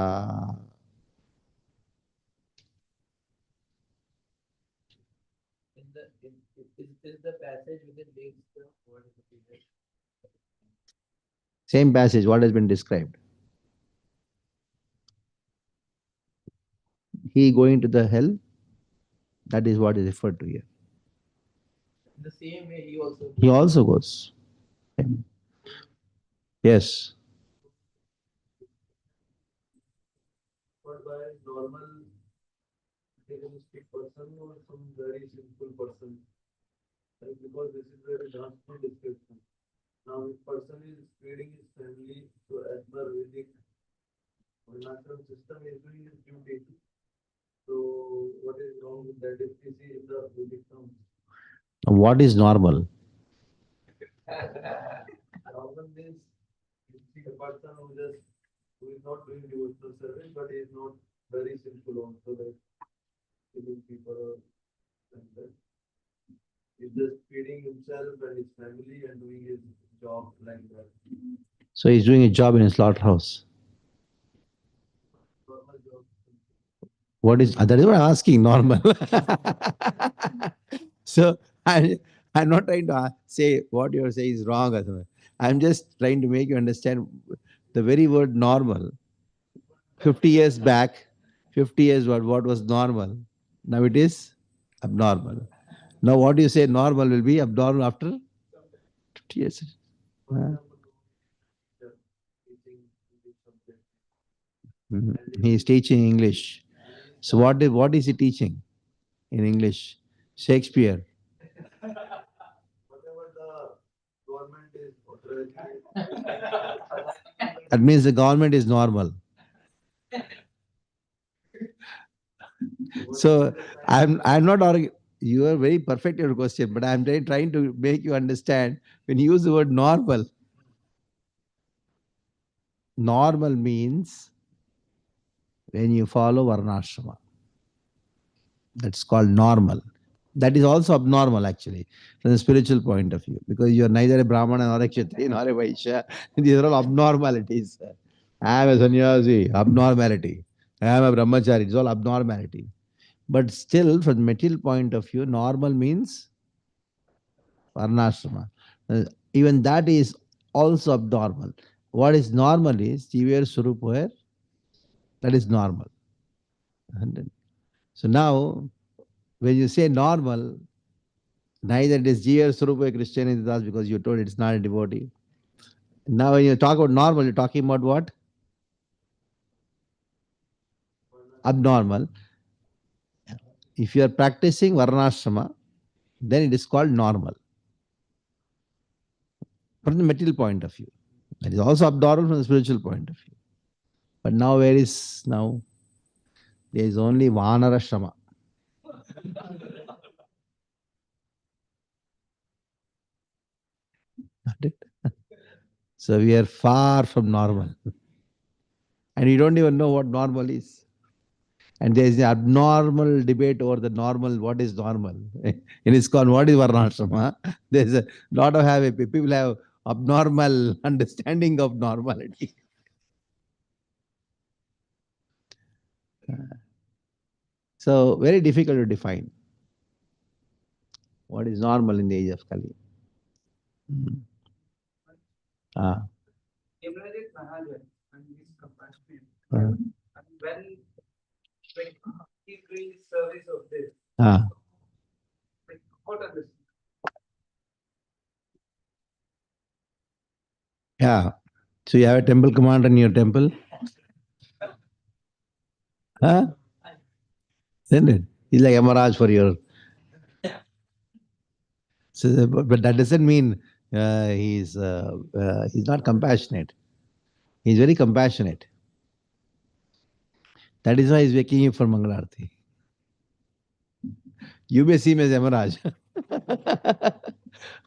Is the passage within these what is repeated? Same passage, what has been described. He going to the hell, that is what is referred to here. In the same way, he also goes. Yes. But by normal materialistic person or some very simple person, like, because this is very drastic description. Now, if person is feeding his family, so as per Vedic natural system is doing his duty. So, what is wrong with that if we see in the Vedic terms? What is normal? Normal means you see a person who is not doing devotional service, but is not very simple also, like giving people and that. He's just feeding himself and his family and doing his job like that. So he's doing a job in a slaughterhouse. Normal job. What is that? Is what I'm asking. Normal. So I'm not trying to say what you're saying is wrong. I'm just trying to make you understand the very word normal. 50 years back, 50 years what was normal? Now it is abnormal. Now what you say normal will be abnormal after 50 years. He is teaching English. So what is he teaching in English? Shakespeare. Whatever the government is authorizing. That means the government is normal. So I'm not arguing. You are very perfect in your question, but I'm trying to make you understand when you use the word normal. Normal means when you follow Varnashrama. That's called normal. That is also abnormal actually, from the spiritual point of view, because you are neither a Brahmana nor a Kshatriya nor a Vaishya. These are all abnormalities. I am a sannyasi, abnormality. I am a brahmachari, it's all abnormality. But still, from the material point of view, normal means Varnashrama. Even that is also abnormal. What is normal is Jivir Surupa, that is normal. So now, when you say normal, neither it is Jivir Surupa Christian is Das because you told it's not a devotee. Now, when you talk about normal, you're talking about what? Abnormal. If you are practicing Varnashrama, then it is called normal from the material point of view. That is also abnormal from the spiritual point of view. But now where is now? There is only Vanara Shrama. Got it? So we are far from normal. And you don't even know what normal is. And there is an abnormal debate over the normal, what is normal. In ISKCON, what is Varnashrama? There's a lot of people have abnormal understanding of normality. So very difficult to define what is normal in the age of Kali. Ah. And when he's doing service of this, what are this? Yeah. So you have a temple commander in your temple? Huh? Isn't it? He's like Maharaj for your. So, but that doesn't mean he's not compassionate. He's very compassionate. That is why he's waking you for Mangalarti. You may see him as Yamaraj,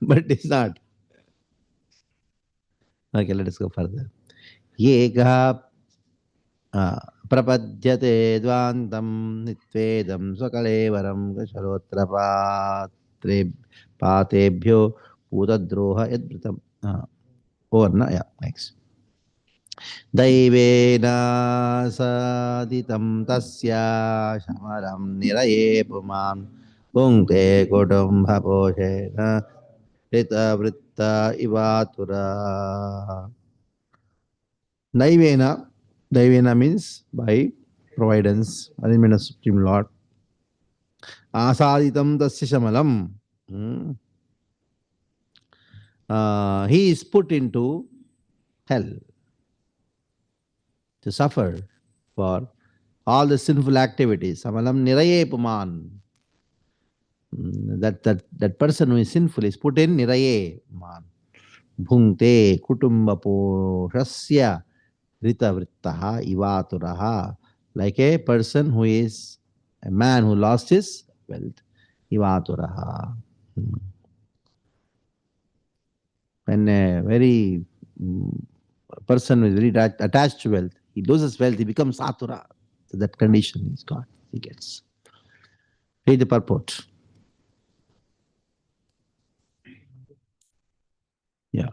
but it's not. Okay, let us go further. Yega prapadyate dvantam nitvedam swakalevaram gasharotra patebhyo putadroha yadvritam. Over, na? Yeah, next. Daivena saditam tasya shamaram niraye puman bhungte kutumbha poshena rita vritta ivatura. Daivena means by providence, arrangement of Supreme Lord. Asaditam tasya shamalam. He is put into hell to suffer for all the sinful activities. Samalam niraye puman. That person who is sinful is put in niraye puman. Bhungte kutumba poshasya rita vrittaha ivaturaha. Like a person who is a man who lost his wealth. Ivaturaha. When a very person is very attached to wealth, he loses wealth, he becomes atura. So that condition is gone. He gets. Read the purport. Yeah.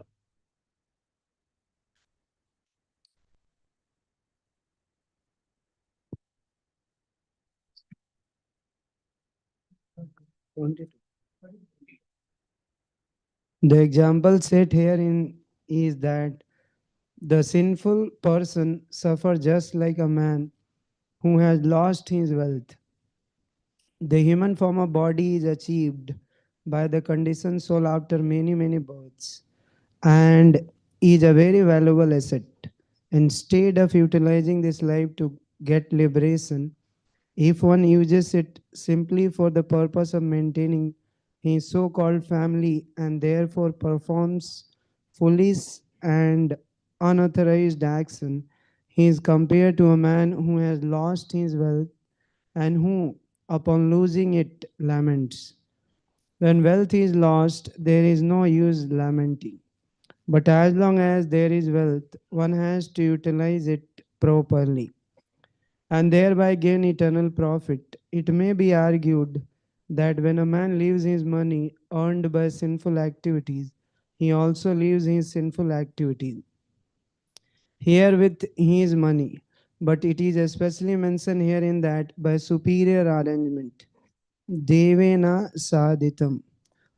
The example set herein is that the sinful person suffers just like a man who has lost his wealth. The human form of body is achieved by the conditioned soul after many, many births and is a very valuable asset. Instead of utilizing this life to get liberation, if one uses it simply for the purpose of maintaining his so called family and therefore performs foolish and unauthorized action, he is compared to a man who has lost his wealth and who, upon losing it, laments. When wealth is lost, there is no use lamenting. But as long as there is wealth, one has to utilize it properly and thereby gain eternal profit. It may be argued that when a man leaves his money earned by sinful activities, he also leaves his sinful activities here with his money. But it is especially mentioned herein that by superior arrangement, Devena Saditam.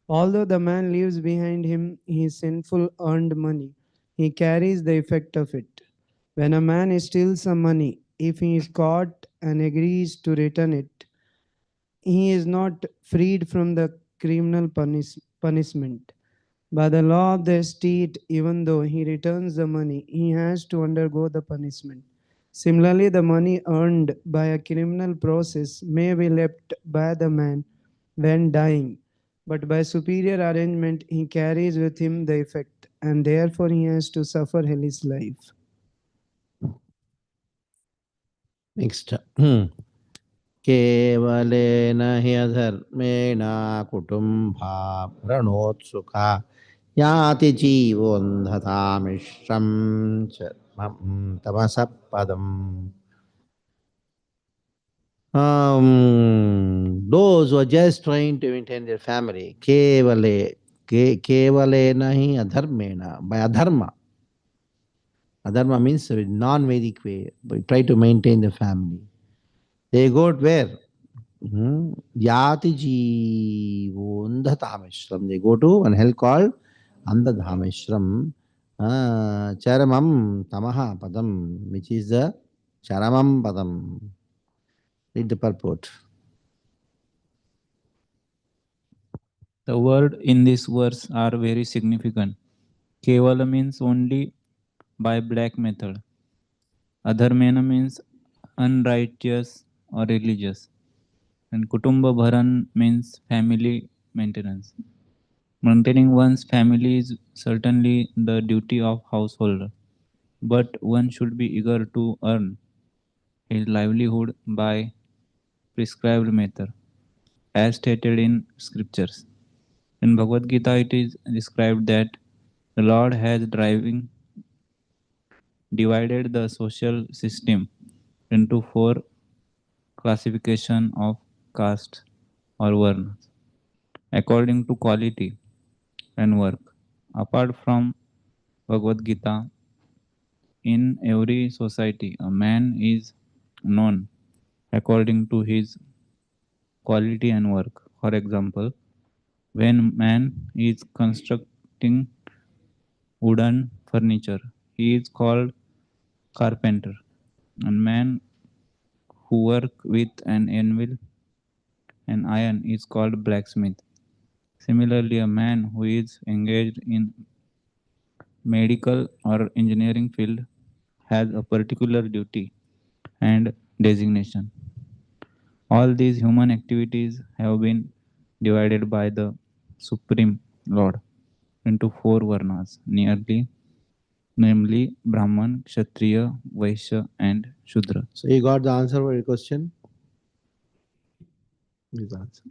Although the man leaves behind him his sinful earned money, he carries the effect of it. When a man steals some money, if he is caught and agrees to return it, he is not freed from the criminal punishment. By the law of the state, even though he returns the money, he has to undergo the punishment. Similarly, the money earned by a criminal process may be left by the man when dying, but by superior arrangement, he carries with him the effect, and therefore he has to suffer hellish life. Next. केवलेन हि अधर्मेण कुटुम्बा प्रणोत्सुका याति जीवोन्धतामिश्रं च तमसः पदम्. Those who are just trying to maintain their family, kevalena hi adharmena, by adharma. Adharma means non-Vedic way, but try to maintain the family. They go to where? Yati Jeevo Andhatameshram. They go to one hell called Andhadhameshram. Charamam Tamaha Padam, which is the Charamam Padam. Read the purport. The word in this verse are very significant. Kevala means only by black method. Adharmena means unrighteous or religious. And Kutumba Bharan means family maintenance. Maintaining one's family is certainly the duty of householder, but one should be eager to earn his livelihood by prescribed method, as stated in scriptures. In Bhagavad Gita, it is described that the Lord has divided the social system into four classification of castes or varnas according to quality and work. Apart from Bhagavad Gita, in every society, a man is known according to his quality and work. For example, when man is constructing wooden furniture, he is called carpenter. And man who work with an anvil and iron is called blacksmith. Similarly, a man who is engaged in medical or engineering field has a particular duty and designation. All these human activities have been divided by the Supreme Lord into four varnas, namely Brahman, Kshatriya, Vaishya, and Shudra. So you got the answer for your question? Please answer.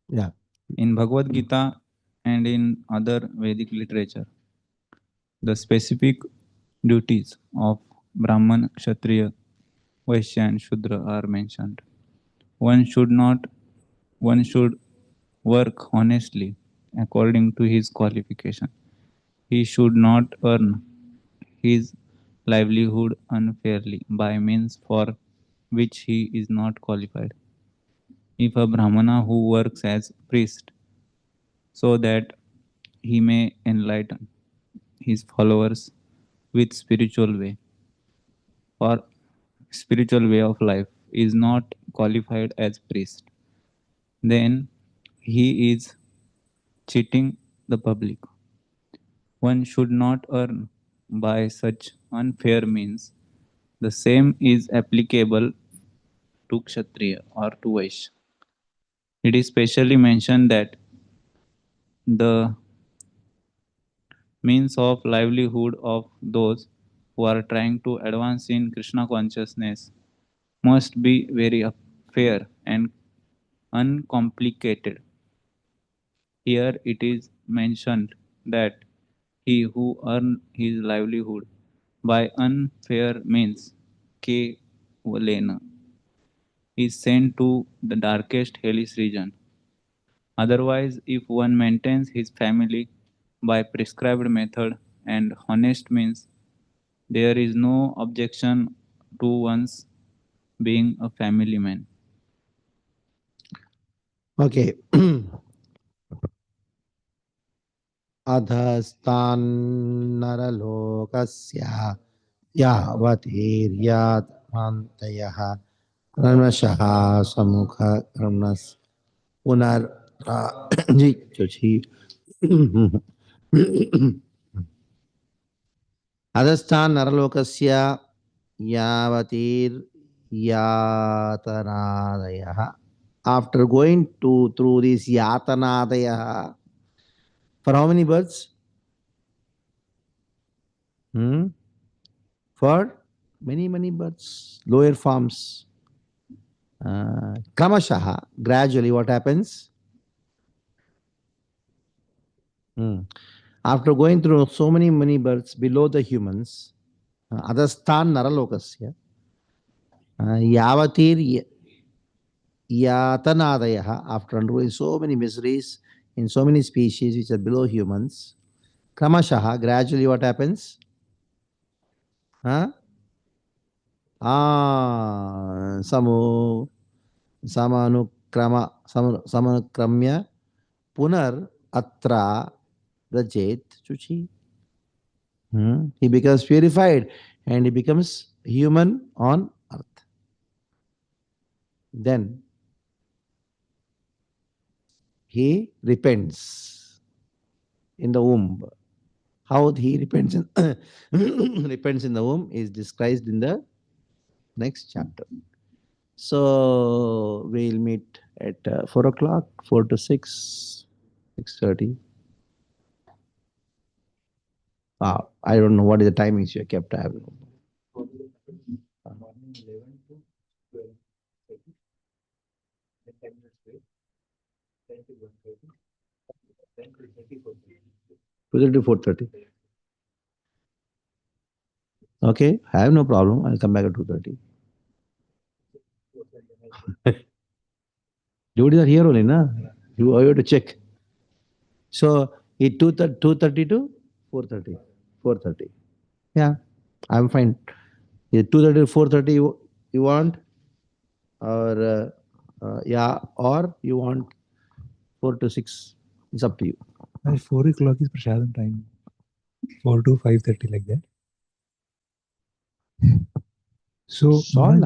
Yeah. In Bhagavad Gita and in other Vedic literature, the specific duties of Brahman, Kshatriya, Vaishya, and Shudra are mentioned. One should work honestly according to his qualification. He should not earn his livelihood unfairly by means for which he is not qualified. If a Brahmana who works as priest so that he may enlighten his followers with spiritual way of life is not qualified as priest, then he is cheating the public. One should not earn by such unfair means, the same is applicable to Kshatriya or to Vaishya. It is specially mentioned that the means of livelihood of those who are trying to advance in Krishna consciousness must be very fair and uncomplicated. Here it is mentioned that he who earn his livelihood by unfair means, K. Valena, is sent to the darkest hellish region. Otherwise, if one maintains his family by prescribed method and honest means, there is no objection to one's being a family man. Okay. अधस्तान्नरलोकस्य यावतीर्यात्मान्तयः क्रमशः समुखक्रमस् पुनर्जिक्षुषि अधस्तान्नरलोकस्य यावतीर्यातनादयः. After going through these yatanadaya, for how many births? For many births, lower forms. Kramashaha, gradually what happens? After going through so many births below the humans, adastan naralokasya, yavatir yatanadaya, after undergoing so many miseries in so many species which are below humans, kramashaha, gradually what happens? Samanukramya punar atra rajet chuchi. He becomes purified and he becomes human on earth. Then he repents in the womb. How he repents in, repents in the womb is described in the next chapter. So we'll meet at 4 o'clock, 4 to 6, 6:30. I don't know what is the timings you kept. I have no. Morning 11 to 12. 10 minutes break. 10 to 1:30. 10 to 30, 4:30. 4:30. Okay, I have no problem. I'll come back at 2:30. Devotees are here only, na? You have to check. So it 2:30 to 4:30. 4:30. Yeah, I'm fine. 2:30 to 4:30 you want? Or yeah, or you want 4 to 6? It's up to you. 4 o'clock is Prashadam time. 4 to 5:30 like that. So I'm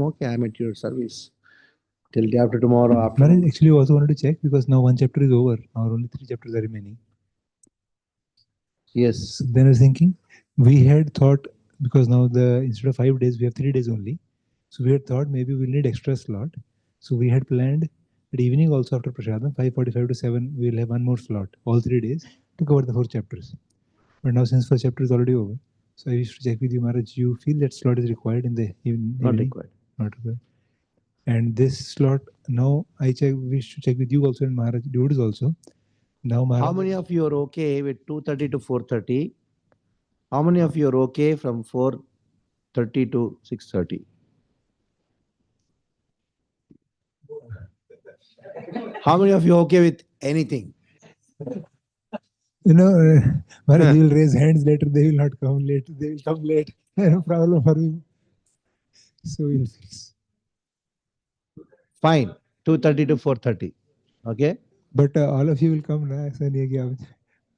okay. I'm at your service till day after tomorrow. Maharaj, actually also wanted to check because now one chapter is over. Now only 3 chapters are remaining. Yes. So then I was thinking, we had thought, because now instead of 5 days, we have 3 days only. So we had thought maybe we'll need extra slot. So we had planned at evening also after Prashadam, 5:45 to 7, we'll have one more slot, all 3 days, to cover the 4 chapters. But now since 1st chapter is already over, so I wish to check with you, Maharaj, you feel that slot is required in the evening? Not required. Not required. And this slot, now I wish to check with you also and Maharaj, devotees also. Now Maharaj, how many of you are okay with 2:30 to 4:30? How many of you are okay from 4:30 to 6:30? How many of you are okay with anything? Maharaj, they will raise hands later, they will not come late, they will come late. No problem for me. So we'll fix. Fine, 2:30 to 4:30. Okay? But all of you will come now.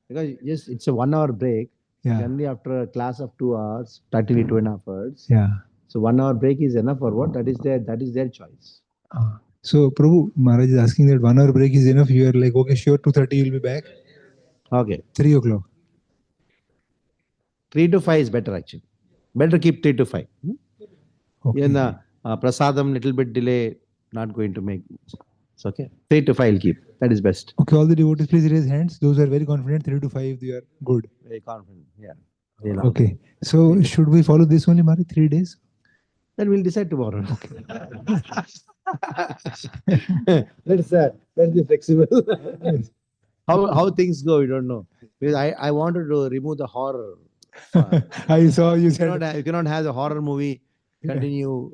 Because yes, it's a 1 hour break. Yeah. Generally after a class of 2 hours, practically 2.5 hours. Yeah. So 1 hour break is enough or what? That is their choice. So Prabhu, Maharaj is asking that 1 hour break is enough. You are like, okay, sure, 2:30 you'll be back. Okay. 3 o'clock. 3 to 5 is better actually. Better keep 3 to 5. Okay. Even prasadam little bit delay, not going to make. It's okay. 3 to 5 will keep. That is best. Okay, all the devotees, please raise hands. Those who are very confident, 3 to 5, they are good. Very confident. Yeah. Okay. So should we follow this only, Maharaj, 3 days? Then we'll decide tomorrow. Let's be flexible. How things go, we don't know. Because I wanted to remove the horror. I saw you said You cannot have a horror movie continue.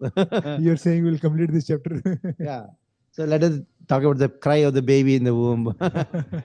you're saying we'll complete this chapter. Yeah. So let us talk about the cry of the baby in the womb.